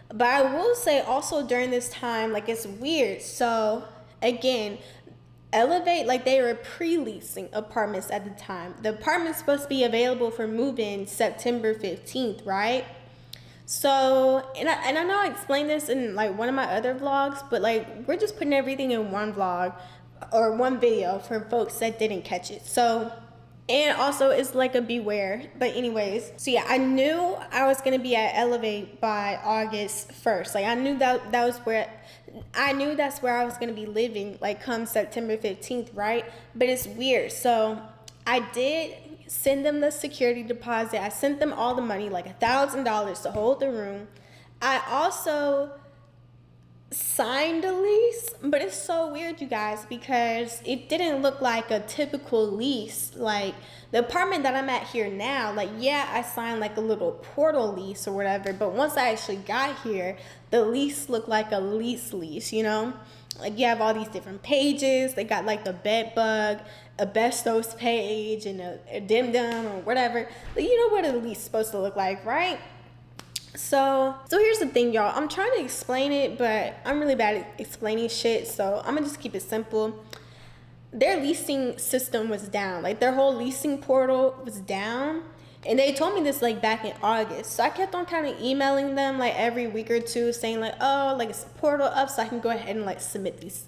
But I will say also during this time, like it's weird. So again, Elevate, like they were pre-leasing apartments at the time. The apartment's supposed to be available for move-in September 15th, right? So, and I know I explained this in like one of my other vlogs, but like we're just putting everything in one vlog or one video for folks that didn't catch it. So, and also it's like a beware. But anyways, so yeah, I knew I was going to be at Elevate by August 1st. Like I knew that's where I was going to be living like come September 15th, right? But it's weird. So I did send them the security deposit. I sent them all the money, like $1,000 to hold the room. I also signed a lease, but it's so weird, you guys, because it didn't look like a typical lease. Like the apartment that I'm at here now, like yeah, I signed like a little portal lease or whatever, but once I actually got here, the lease looked like a lease, you know? Like you have all these different pages. They got like the bed bug, asbestos page, and a dim-dum or whatever. Like, you know what a lease is supposed to look like, right? So here's the thing, y'all. I'm trying to explain it, but I'm really bad at explaining shit, so I'm gonna just keep it simple. Their leasing system was down. Like their whole leasing portal was down. And they told me this like back in August. So I kept on kind of emailing them like every week or two saying like, oh, like it's a portal up so I can go ahead and like submit these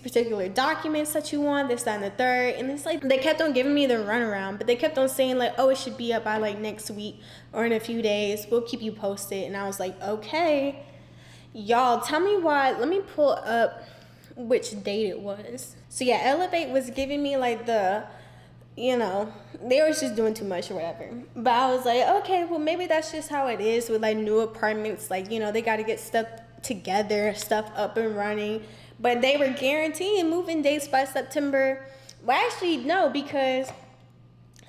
particular documents that you want, this, that, and the third. And it's like they kept on giving me the runaround, but they kept on saying like, oh, it should be up by like next week or in a few days. We'll keep you posted. And I was like, okay. Y'all, tell me why. Let me pull up which date it was. So yeah, Elevate was giving me like the, you know, they were just doing too much or whatever. But I was like, okay, well, maybe that's just how it is with like new apartments. Like, you know, they got to get stuff together, stuff up and running. But they were guaranteeing moving dates by September. Well, actually, no, because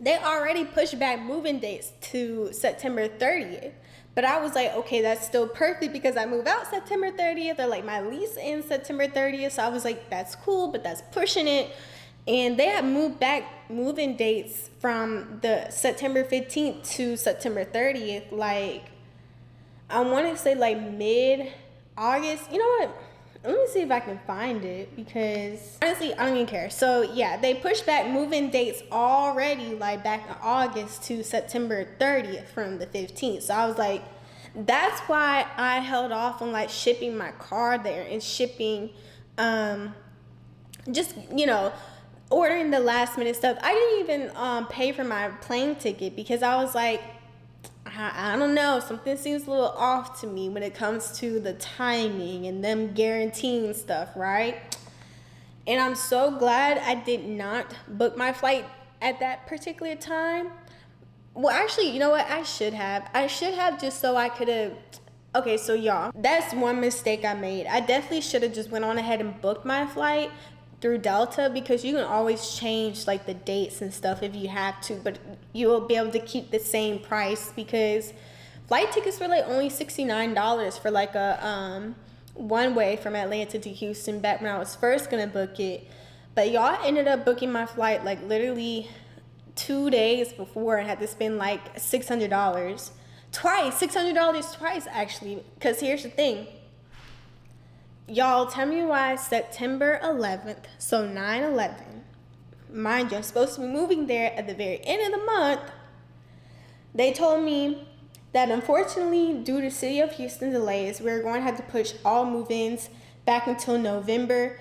they already pushed back moving dates to September 30th. But I was like, okay, that's still perfect because I move out September 30th or like my lease ends September 30th. So I was like, that's cool, but that's pushing it. And they had moved back moving dates from the September 15th to September 30th. Like, I want to say like mid-August. You know what? Let me see if I can find it because honestly, I don't even care. So yeah, they pushed back moving dates already like back in August to September 30th from the 15th. So I was like, that's why I held off on like shipping my car there and shipping, just, you know, ordering the last minute stuff. I didn't even pay for my plane ticket because I was like, I don't know, something seems a little off to me when it comes to the timing and them guaranteeing stuff, right? And I'm so glad I did not book my flight at that particular time. Well, actually, you know what? I should have just so I could have. Okay, so y'all, that's one mistake I made. I definitely should have just went on ahead and booked my flight through Delta, because you can always change like the dates and stuff if you have to, but you'll be able to keep the same price, because flight tickets were like only $69 for like a one way from Atlanta to Houston back when I was first gonna book it. But y'all ended up booking my flight like literally 2 days before and had to spend like $600 twice. $600 twice, actually. Because here's the thing, y'all, tell me why September 11th, so 9/11, mind you, I'm supposed to be moving there at the very end of the month. They told me that unfortunately, due to City of Houston delays, we're going to have to push all move-ins back until November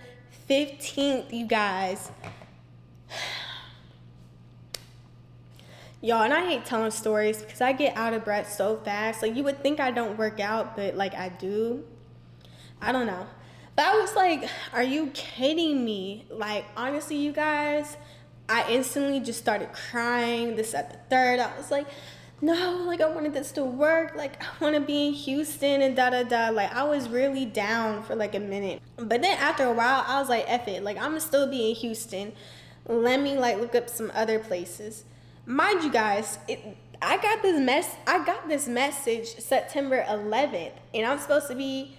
15th, you guys. Y'all, and I hate telling stories because I get out of breath so fast. Like, you would think I don't work out, but like I do. I don't know. But I was like, are you kidding me? Like, honestly, you guys, I instantly just started crying. This at the third. I was like, no, like I wanted this to work. Like, I want to be in Houston and da-da-da. Like, I was really down for like a minute. But then after a while, I was like, F it. Like, I'm going to still be in Houston. Let me like look up some other places. Mind you guys, I got this message September 11th, and I'm supposed to be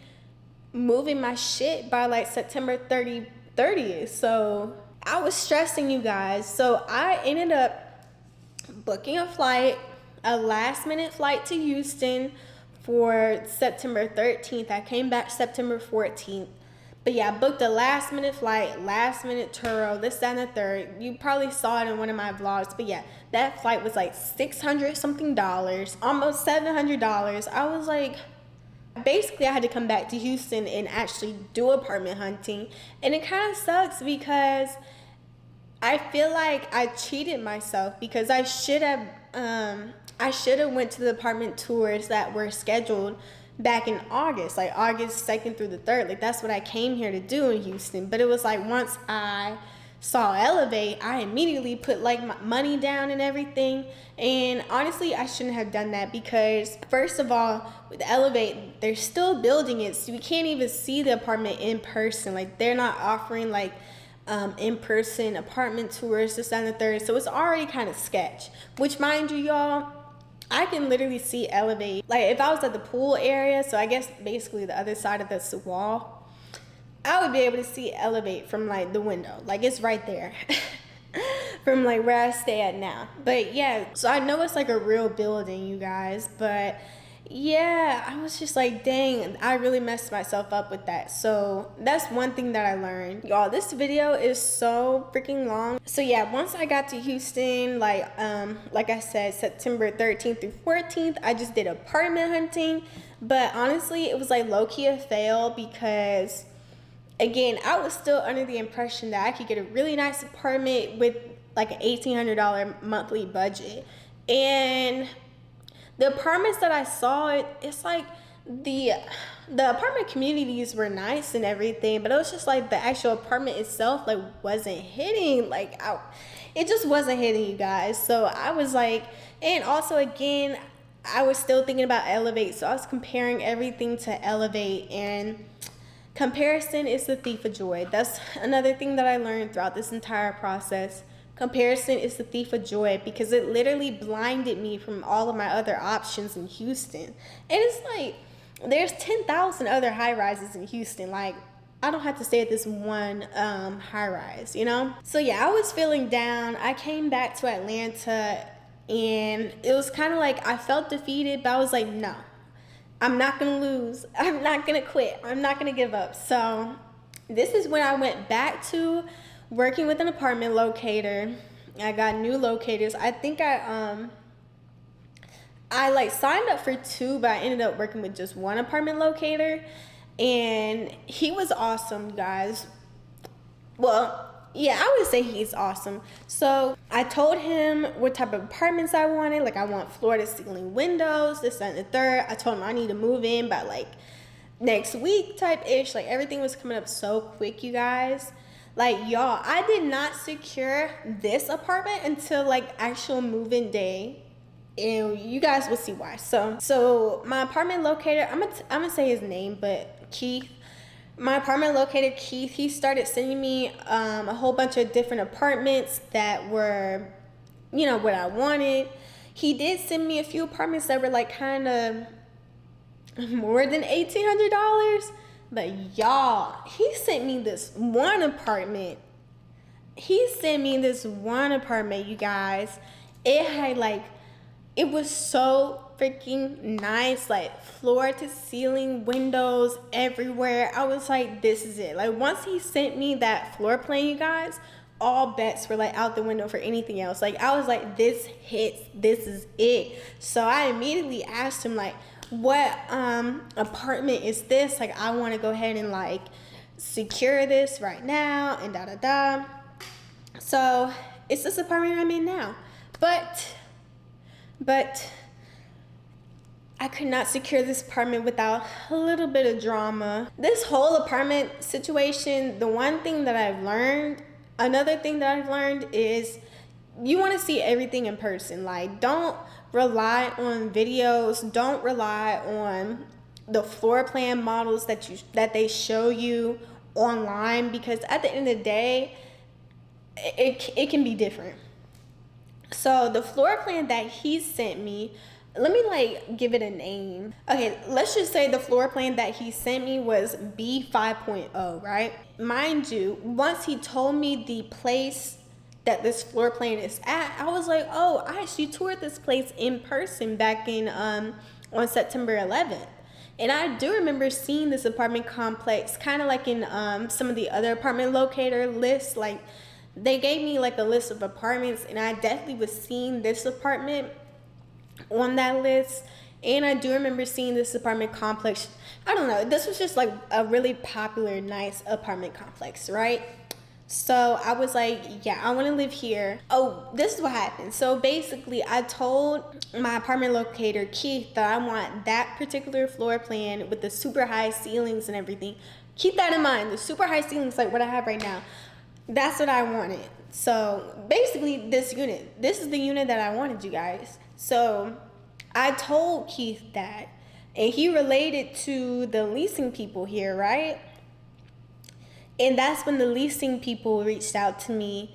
moving my shit by like September 30th. So I was stressing, you guys. So I ended up booking a last minute flight to Houston for September 13th. I came back September 14th. But yeah, I booked a last minute flight, last minute Turo, this, that, and the third. You probably saw it in one of my vlogs. But yeah, that flight was like $600 something, almost $700. I was like, basically I had to come back to Houston and actually do apartment hunting. And it kind of sucks because I feel like I cheated myself, because I should have went to the apartment tours that were scheduled back in August, like August 2nd through the 3rd. Like, that's what I came here to do in Houston. But it was like, once I saw Elevate, I immediately put like my money down and everything. And honestly, I shouldn't have done that, because first of all, with Elevate, they're still building it, so we can't even see the apartment in person. Like, they're not offering like in-person apartment tours, this, that, and the third. So it's already kind of sketch, which, mind you, y'all, I can literally see Elevate. Like, if I was at the pool area, so I guess basically the other side of this wall, I would be able to see Elevate from like the window. Like, it's right there from like where I stay at now. But yeah, so I know it's like a real building, you guys. But yeah, I was just like, dang, I really messed myself up with that. So that's one thing that I learned. Y'all, this video is so freaking long. So yeah, once I got to Houston, like I said, September 13th through 14th, I just did apartment hunting. But honestly, it was like low-key a fail, because again, I was still under the impression that I could get a really nice apartment with like an $1,800 monthly budget. And the apartments that I saw, it's like the apartment communities were nice and everything, but it was just like the actual apartment itself like wasn't hitting. Like, it just wasn't hitting, you guys. So I was like, and also again, I was still thinking about Elevate, so I was comparing everything to Elevate, and comparison is the thief of joy. That's another thing that I learned throughout this entire process. Comparison is the thief of joy, because it literally blinded me from all of my other options in Houston. And it's like, there's 10,000 other high rises in Houston. Like, I don't have to stay at this one high rise, you know? So yeah, I was feeling down. I came back to Atlanta, and it was kind of like I felt defeated, but I was like, no, I'm not gonna lose. I'm not gonna quit. I'm not gonna give up. So this is when I went back to working with an apartment locator. I got new locators. I think I like signed up for 2, but I ended up working with just one apartment locator, and he was awesome, guys. Well, yeah, I would say he's awesome. So I told him what type of apartments I wanted. Like, I want floor to ceiling windows, this, that, and the third. I told him I need to move in by like next week type ish. Like, everything was coming up so quick, you guys. Like, y'all, I did not secure this apartment until like actual move-in day. and you guys will see why. So my apartment locator, I'm gonna say his name, but Keith. My apartment locator, Keith, he started sending me a whole bunch of different apartments that were, you know, what I wanted. He did send me a few apartments that were like kind of more than $1,800, but y'all, he sent me this one apartment. You guys. It had like, it was so freaking nice, like floor to ceiling windows everywhere. I was like, this is it. Like once he sent me that floor plan, you guys, all bets were like out the window for anything else. Like I was like, this hits, this is it. So I immediately asked him like, what apartment is this? Like I want to go ahead and like secure this right now and da da da. So it's this apartment I'm in now. But I could not secure this apartment without a little bit of drama. This whole apartment situation, another thing that I've learned is you want to see everything in person. Like, don't rely on videos. Don't rely on the floor plan models that they show you online, because at the end of the day, it can be different. So the floor plan that he sent me, let me like give it a name. Okay, let's just say the floor plan that he sent me was B 5.0, right? Mind you, once he told me the place that this floor plan is at, I was like, oh, I actually toured this place in person back in on September 11th. And I do remember seeing this apartment complex kind of like in some of the other apartment locator lists. Like they gave me like a list of apartments, and I definitely was seeing this apartment on that list. And I do remember seeing this apartment complex. I don't know, this was just like a really popular, nice apartment complex, right? So I was like, yeah, I want to live here. Oh, this is what happened. So basically I told my apartment locator, Keith, that I want that particular floor plan with the super high ceilings and everything. Keep that in mind. The super high ceilings, like what I have right now, that's what I wanted. So basically this is the unit that I wanted, you guys. So I told Keith that, and he related to the leasing people here, right? And that's when the leasing people reached out to me,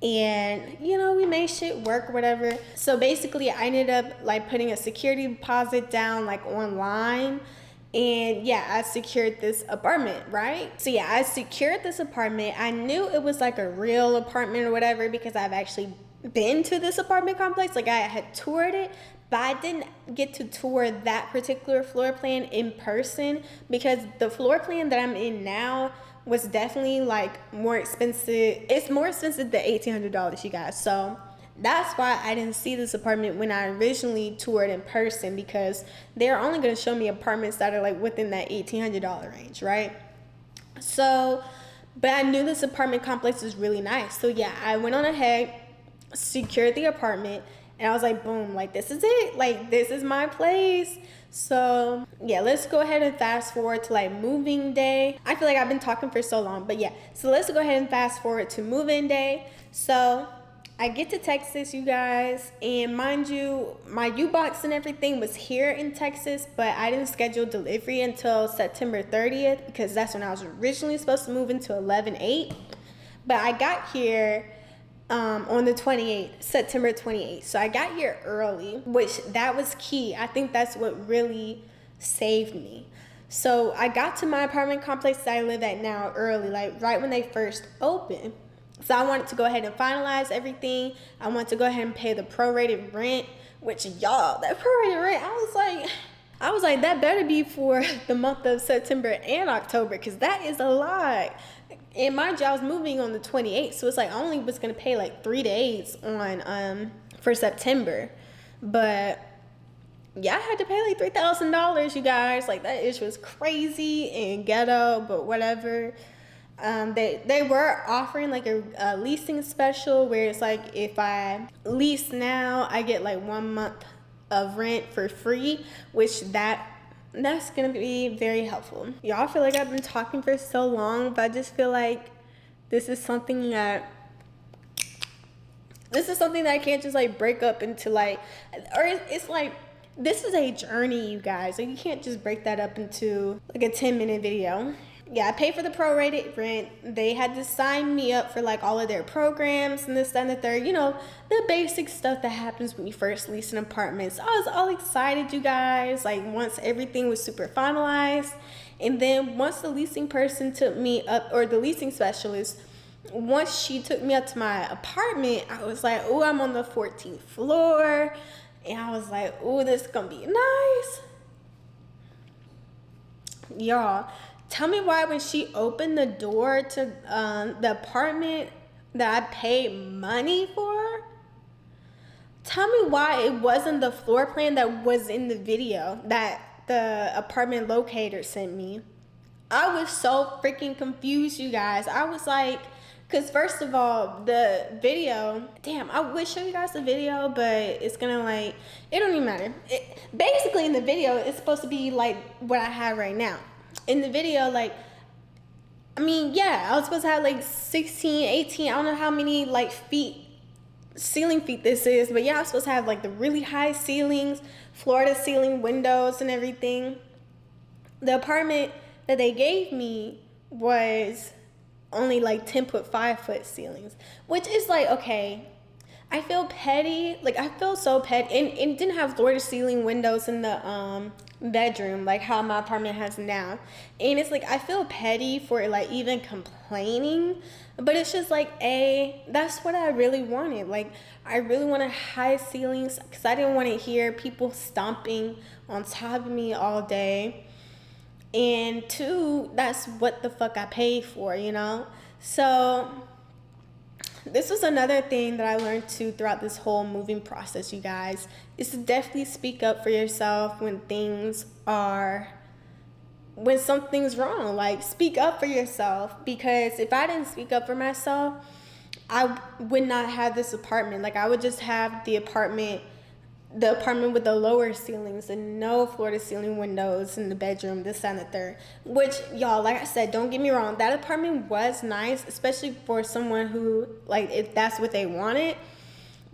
and you know, we made shit work, whatever. So basically I ended up like putting a security deposit down like online, and yeah, I secured this apartment, right? So yeah, I secured this apartment. I knew it was like a real apartment or whatever because I've actually been to this apartment complex. Like I had toured it, but I didn't get to tour that particular floor plan in person because the floor plan that I'm in now was definitely like more expensive. It's more expensive than $1,800, you guys. So that's why I didn't see this apartment when I originally toured in person, because they're only going to show me apartments that are like within that $1,800 range, right? So, but I knew this apartment complex was really nice. So yeah, I went on ahead, secured the apartment, and I was like, boom, like this is it. Like this is my place. So yeah, let's go ahead and fast forward to like moving day. I feel like I've been talking for so long, but yeah. So let's go ahead and fast forward to move-in day. So I get to Texas, you guys, and mind you, my U-Box and everything was here in Texas, but I didn't schedule delivery until September 30th because that's when I was originally supposed to move into 11/8. But I got here on the 28th, September 28th. So I got here early, which that was key. I think that's what really saved me. So I got to my apartment complex that I live at now early, like right when they first opened. So I wanted to go ahead and finalize everything. I wanted to go ahead and pay the prorated rent, which y'all, that prorated rent, I was like, that better be for the month of September and October, because that is a lot. And mind you, I was moving on the 28th, so it's like I only was gonna pay like 3 days on for September. But yeah, I had to pay like $3,000, you guys. Like that ish was crazy and ghetto, but whatever. They were offering like a leasing special where it's like if I lease now, I get like 1 month of rent for free, which that's gonna be very helpful. Y'all, feel like I've been talking for so long, but I just feel like this is something that This is something that I can't just like break up into like, or it's like, this is a journey, you guys. Like, you can't just break that up into like a 10-minute video. Yeah, I paid for the prorated rent. They had to sign me up for like all of their programs and this, that, and the third. You know, the basic stuff that happens when you first lease an apartment. So I was all excited, you guys. Like, once everything was super finalized. And then once the leasing person took me up, or the leasing specialist, once she took me up to my apartment, I was like, oh, I'm on the 14th floor. And I was like, oh, this is going to be nice. Y'all, tell me why when she opened the door to the apartment that I paid money for, tell me why it wasn't the floor plan that was in the video that the apartment locator sent me. I was so freaking confused, you guys. I was like, because first of all, the video, damn, I would show you guys the video, but it's gonna like, it don't even matter. Basically in the video, it's supposed to be like what I have right now. In the video, like, I mean, yeah, I was supposed to have like 16, 18, I don't know how many like ceiling feet this is, but yeah, I was supposed to have like the really high ceilings, floor to ceiling windows and everything. The apartment that they gave me was only like 10.5-foot ceilings, which is like, okay, I feel petty. Like, I feel so petty. And it didn't have floor to ceiling windows in the bedroom like how my apartment has now. And it's like, I feel petty for like even complaining, but it's just like, that's what I really wanted. Like, I really wanted high ceilings because I didn't want to hear people stomping on top of me all day. And two, that's what the fuck I paid for, you know? So this was another thing that I learned too throughout this whole moving process, you guys, is to definitely speak up for yourself when something's wrong. Like, speak up for yourself, because if I didn't speak up for myself, I would not have this apartment. Like, I would just have the apartment with the lower ceilings and no floor to ceiling windows in the bedroom, this, that, and the third. Which, y'all, like I said, don't get me wrong, that apartment was nice, especially for someone who, like, if that's what they wanted.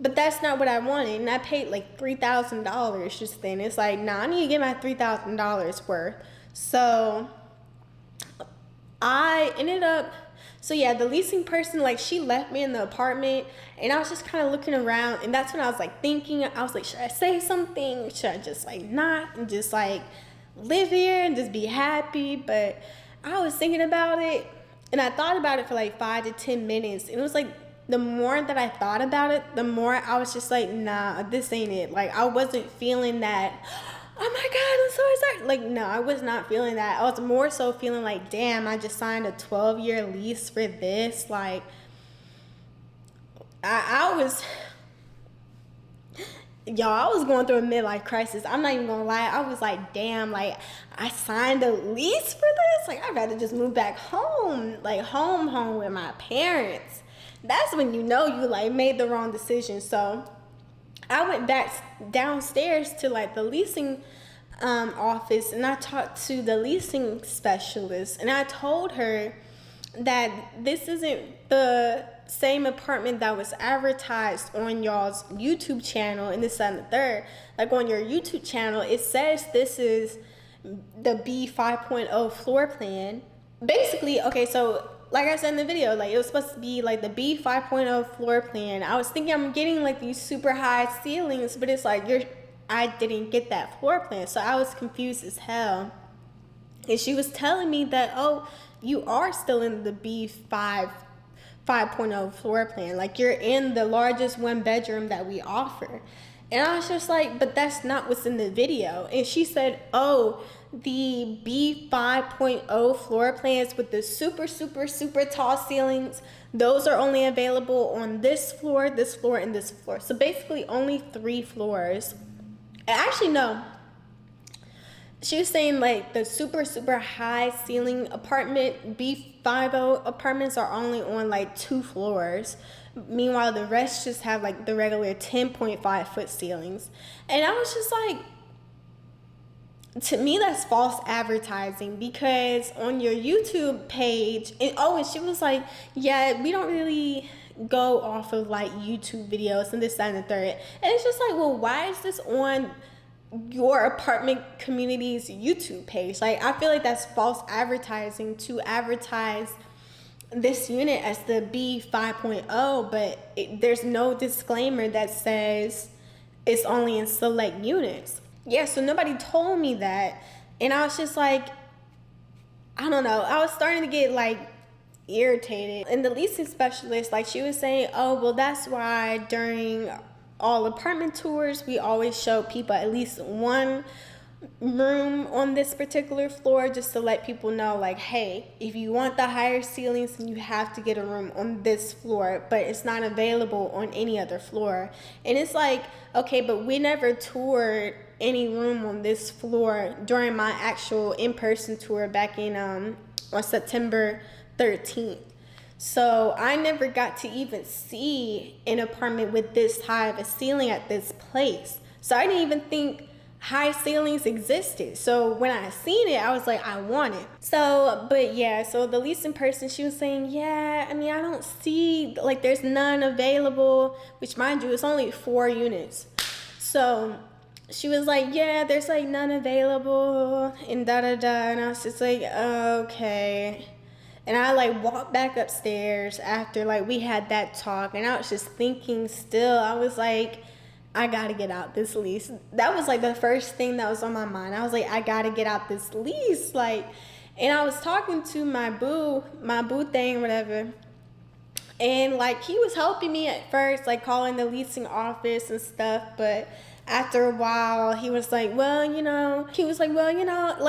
But that's not what I wanted. And I paid like $3,000 just then. It's like, nah, I need to get my $3,000 worth. So I ended up, so yeah, the leasing person, like, she left me in the apartment, and I was just kind of looking around, and that's when I was like thinking, I was like, should I say something? Should I just like not and just like live here and just be happy? But I was thinking about it, and I thought about it for like 5 to 10 minutes, and it was like, the more that I thought about it, the more I was just like, nah, this ain't it. Like, I wasn't feeling that, oh my God, I'm so excited. Like, no, I was not feeling that. I was more so feeling like, damn, I just signed a 12-year lease for this. Like, I was going through a midlife crisis. I'm not even gonna lie. I was like, damn, like, I signed a lease for this? Like, I'd rather just move back home, like home with my parents. That's when you know you like made the wrong decision. So I went back downstairs to like the leasing office, and I talked to the leasing specialist, and I told her that this isn't the same apartment that was advertised on y'all's YouTube channel and this, that, and the third. Like, on your YouTube channel, it says this is the B 5.0 floor plan. Basically, okay, so like I said in the video, like, it was supposed to be like the B 5.0 floor plan. I was thinking I'm getting like these super high ceilings, but it's like I didn't get that floor plan. So I was confused as hell. And she was telling me that, oh, you are still in the B 5.0 floor plan. Like, you're in the largest one bedroom that we offer. And I was just like, but that's not what's in the video. And she said, oh, the B 5.0 floor plans with the super, super, super tall ceilings, those are only available on this floor, and this floor. So basically only 3 floors. Actually, no. She was saying like the super, super high ceiling apartment, B50 apartments, are only on like 2 floors. Meanwhile, the rest just have like the regular 10.5-foot ceilings. And I was just like, to me, that's false advertising, because on your YouTube page, and she was like, yeah, we don't really go off of like YouTube videos and this, that, and the third. And it's just like, well, why is this on your apartment community's YouTube page? Like, I feel like that's false advertising to advertise this unit as the B 5.0, but there's no disclaimer that says it's only in select units. Yeah, so nobody told me that. And I was just like, I don't know. I was starting to get like irritated. And the leasing specialist, like, she was saying, oh, well, that's why during all apartment tours, we always show people at least one room on this particular floor, just to let people know, like, hey, if you want the higher ceilings, then you have to get a room on this floor, but it's not available on any other floor. And it's like, okay, but we never toured any room on this floor during my actual in-person tour back in on September 13th. So I never got to even see an apartment with this high of a ceiling at this place. So I didn't even think high ceilings existed. So when I seen it, I was like, I want it. So, but yeah, so the leasing person, she was saying, yeah, I mean, I don't see, like, there's none available, which, mind you, it's only 4 units. So she was like, yeah, there's like none available and da-da-da. And I was just like, okay. And I like walked back upstairs after like we had that talk, and I was just thinking still, I was like, I gotta get out this lease. That was like the first thing that was on my mind. I was like, I gotta get out this lease. Like, and I was talking to my boo thing, whatever. And like, he was helping me at first, like calling the leasing office and stuff. But after a while, he was like, well, you know, like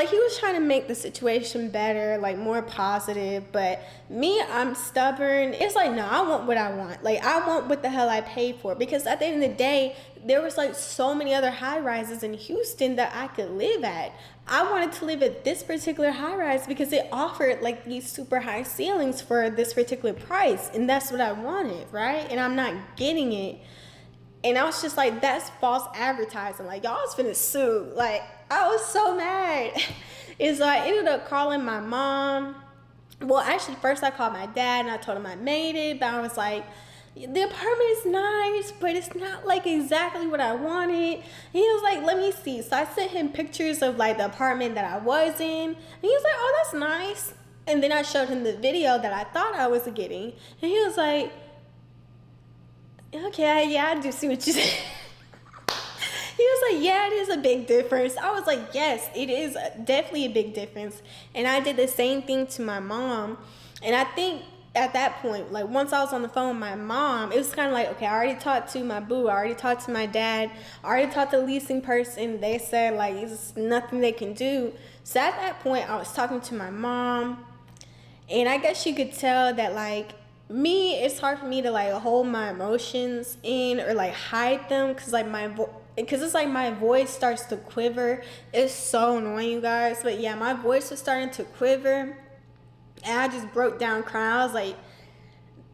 he was trying to make the situation better, like more positive. But me, I'm stubborn. It's like, no, I want what I want. Like, I want what the hell I paid for. Because at the end of the day, there was like so many other high rises in Houston that I could live at. I wanted to live at this particular high rise because it offered like these super high ceilings for this particular price. And that's what I wanted, right? And I'm not getting it. And I was just like, that's false advertising. Like, y'all was finna sue. Like, I was so mad. And so I ended up calling my mom. Well, actually, first I called my dad and I told him I made it. But I was like, the apartment is nice, but it's not like exactly what I wanted. And he was like, let me see. So I sent him pictures of like the apartment that I was in. And he was like, oh, that's nice. And then I showed him the video that I thought I was getting. And he was like, okay, yeah, I do see what you said. He was like, yeah, it is a big difference. I was like, yes, it is definitely a big difference. And I did the same thing to my mom. And I think at that point, like once I was on the phone with my mom, it was kind of like, okay, I already talked to my boo. I already talked to my dad. I already talked to the leasing person. They said like, it's nothing they can do. So at that point, I was talking to my mom. And I guess you could tell that like, me, it's hard for me to like hold my emotions in or like hide them, because like it's like my voice starts to quiver. It's so annoying, you guys. But yeah, my voice was starting to quiver and I just broke down crying. I was like,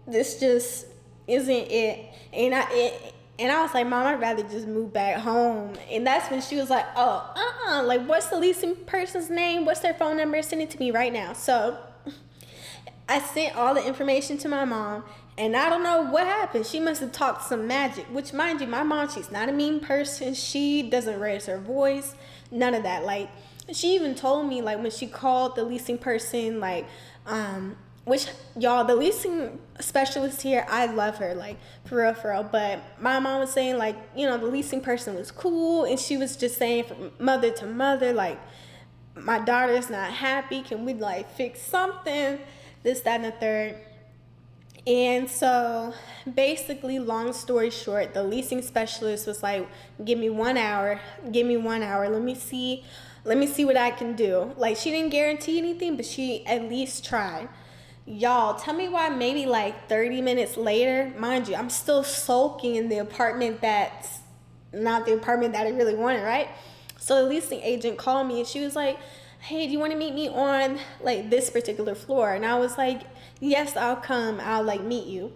this just isn't it. And I was like, Mom, I'd rather just move back home. And that's when she was like, oh, like, what's the leasing person's name? What's their phone number? Send it to me right now. So I sent all the information to my mom, and I don't know what happened. She must have talked some magic, which, mind you, my mom, she's not a mean person. She doesn't raise her voice, none of that. Like, she even told me, like, when she called the leasing person, like, which, y'all, the leasing specialist here, I love her, like, for real. But my mom was saying, like, you know, the leasing person was cool, and she was just saying from mother to mother, like, my daughter's not happy. Can we, like, fix something? This, that, and the third. And so basically, long story short, the leasing specialist was like, give me 1 hour. Let me see what I can do. Like, she didn't guarantee anything, but she at least tried. Y'all, tell me why maybe like 30 minutes later, mind you, I'm still sulking in the apartment that's not the apartment that I really wanted, right? So the leasing agent called me and she was like, hey, do you want to meet me on like this particular floor? And I was like, yes, I'll come. I'll like meet you.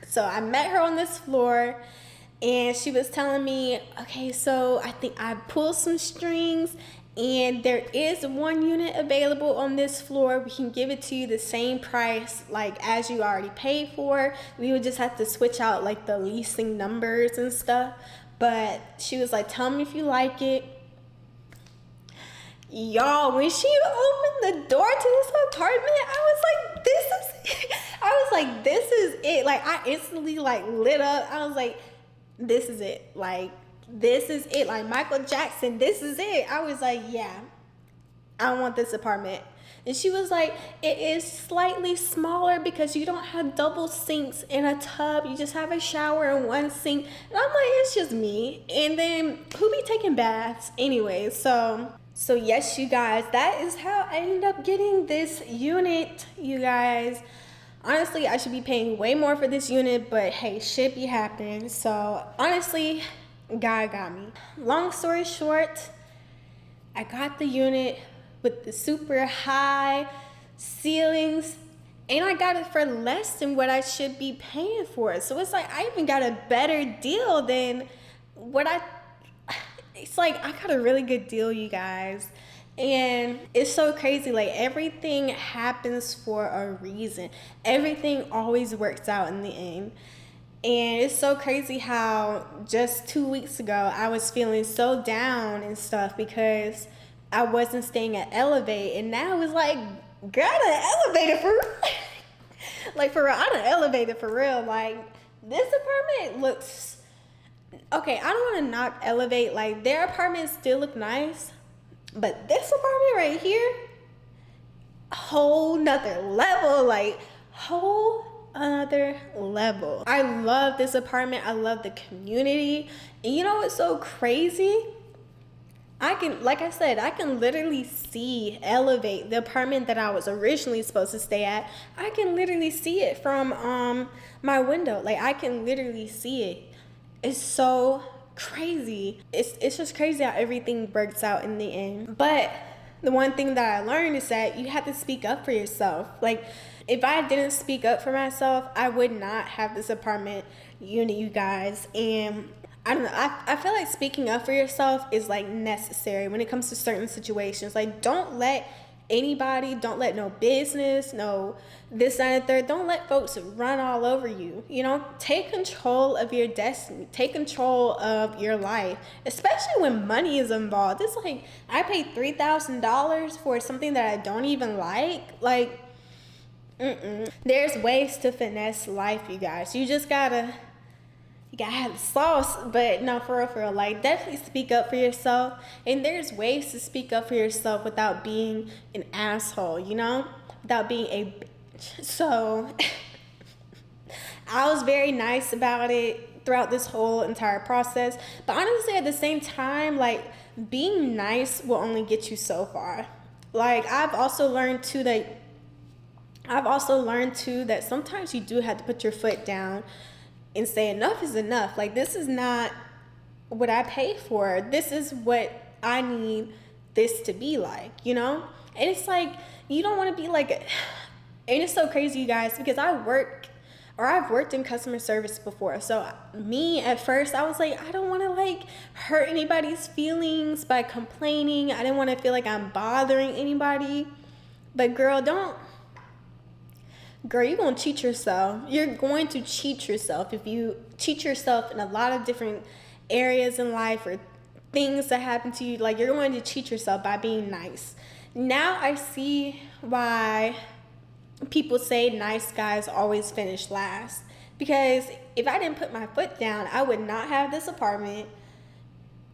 So I met her on this floor and she was telling me, okay, so I think I pulled some strings And there is one unit available on this floor. We can give it to you the same price like as you already paid for. We would just have to switch out like the leasing numbers and stuff. But she was like, tell me if you like it. Y'all, when she opened the door to this apartment, I was like, this is it. Like, I instantly like lit up. I was like, this is it. Like, this is it. Like Michael Jackson, this is it. I was like, yeah, I want this apartment. And she was like, it is slightly smaller because you don't have double sinks in a tub. You just have a shower and one sink. And I'm like, it's just me. And then who be taking baths anyway? So yes, you guys, that is how I ended up getting this unit, you guys. Honestly, I should be paying way more for this unit, but hey, shit be happening. So honestly, God got me. Long story short, I got the unit with the super high ceilings, and I got it for less than what I should be paying for it. So it's like I even got a better deal than what it's like I got a really good deal, you guys. And it's so crazy, like everything happens for a reason. Everything always works out in the end. And it's so crazy how just 2 weeks ago I was feeling so down and stuff because I wasn't staying at Elevate, and now it's like, girl, I done elevated for real. Like for real, I done elevated for real. Like this apartment looks okay. I don't want to knock Elevate. Like their apartments still look nice, but this apartment right here, whole nother level. Like whole another level. I love this apartment. I love the community. And you know what's so crazy? I can literally see Elevate, the apartment that I was originally supposed to stay at. I can literally see it from my window. Like I can literally see it. It's so crazy. It's just crazy how everything works out in the end. But the one thing that I learned is that you have to speak up for yourself. Like if I didn't speak up for myself, I would not have this apartment unit, you guys. And I don't know, I feel like speaking up for yourself is like necessary when it comes to certain situations. Like don't let anybody, don't let no business, no this, that, and third, don't let folks run all over you. You know, take control of your destiny, take control of your life, especially when money is involved. It's like I paid $3,000 for something that I don't even like. Like, there's ways to finesse life, you guys. You gotta have the sauce. But no, for real, like definitely speak up for yourself. And there's ways to speak up for yourself without being an asshole, you know, without being a bitch. So I was very nice about it throughout this whole entire process. But honestly, at the same time, like being nice will only get you so far. Like I've also learned too that sometimes you do have to put your foot down and say enough is enough. Like this is not what I paid for. This is what I need this to be like, you know? And it's like you don't want to be like, and it's so crazy, you guys, because I've worked in customer service before. So me at first, I was like, I don't want to like hurt anybody's feelings by complaining. I didn't want to feel like I'm bothering anybody. But girl, you're going to cheat yourself. You're going to cheat yourself if you cheat yourself in a lot of different areas in life or things that happen to you. Like you're going to cheat yourself by being nice. Now I see why people say nice guys always finish last. Because if I didn't put my foot down, I would not have this apartment,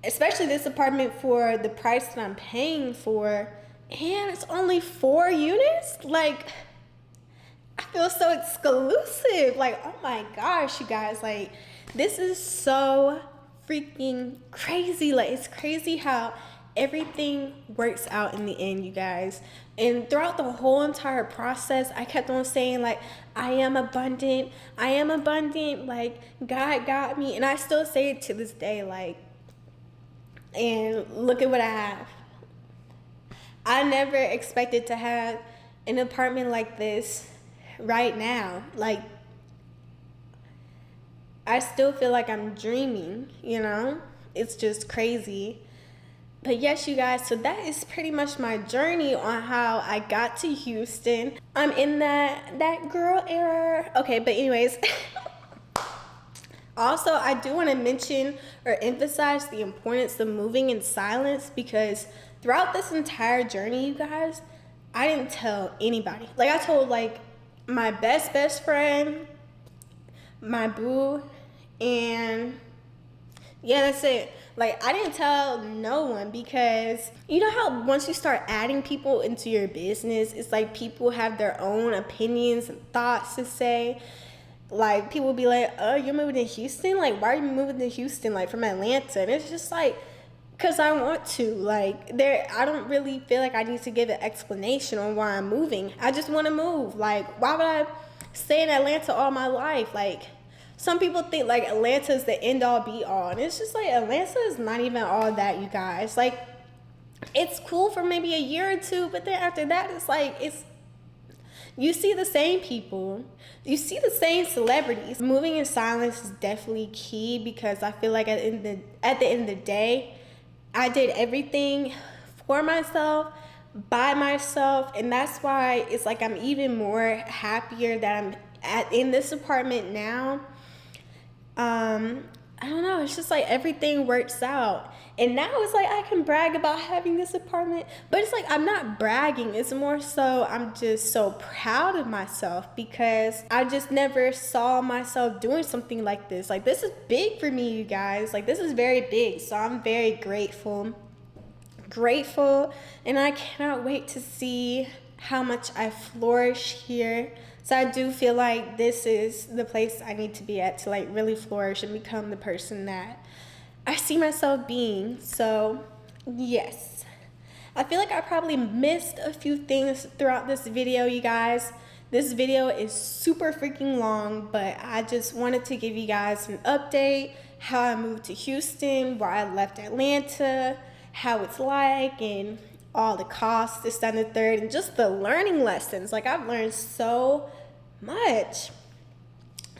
especially this apartment for the price that I'm paying for. And it's only 4 units. Like, I feel so exclusive. Like, oh my gosh, you guys. Like, this is so freaking crazy. Like, it's crazy how everything works out in the end, you guys. And throughout the whole entire process, I kept on saying, like, I am abundant. Like, God got me. And I still say it to this day, like, and look at what I have. I never expected to have an apartment like this right now. Like, I still feel like I'm dreaming, you know? It's just crazy. But yes, you guys, so that is pretty much my journey on how I got to Houston. I'm in that girl era. Okay, but anyways, also I do want to mention or emphasize the importance of moving in silence, because throughout this entire journey, you guys, I didn't tell anybody. Like, I told like my best friend, my boo, and yeah, that's it. Like, I didn't tell no one, because you know how once you start adding people into your business, it's like people have their own opinions and thoughts to say. Like, people be like, oh, you're moving to Houston? Like, why are you moving to Houston, like, from Atlanta? And it's just like, because I want to. Like, I don't really feel like I need to give an explanation on why I'm moving. I just want to move. Like, why would I stay in Atlanta all my life? Like, some people think like Atlanta is the end all be all, and it's just like Atlanta is not even all that, you guys. Like, it's cool for maybe a year or two, but then after that, it's like you see the same people, you see the same celebrities. Moving in silence is definitely key, because I feel like at the end of the day, I did everything for myself, by myself, and that's why it's like I'm even more happier that I'm in this apartment now. I don't know, it's just like everything works out. And now it's like I can brag about having this apartment, but it's like I'm not bragging. It's more so I'm just so proud of myself, because I just never saw myself doing something like this. Like, this is big for me, you guys. Like, this is very big. So I'm very grateful, and I cannot wait to see how much I flourish here. So I do feel like this is the place I need to be at to like really flourish and become the person that I see myself being. So yes, I feel like I probably missed a few things throughout this video, you guys. This video is super freaking long, but I just wanted to give you guys an update, how I moved to Houston, why I left Atlanta, how it's like, and all the costs, this, that, and the third, and just the learning lessons. Like, I've learned so much.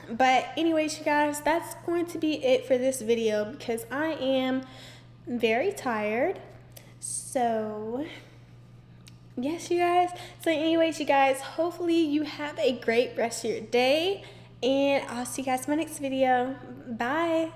But anyways, you guys, that's going to be it for this video, because I am very tired. So yes, you guys. So anyways, you guys, hopefully you have a great rest of your day, and I'll see you guys in my next video. Bye.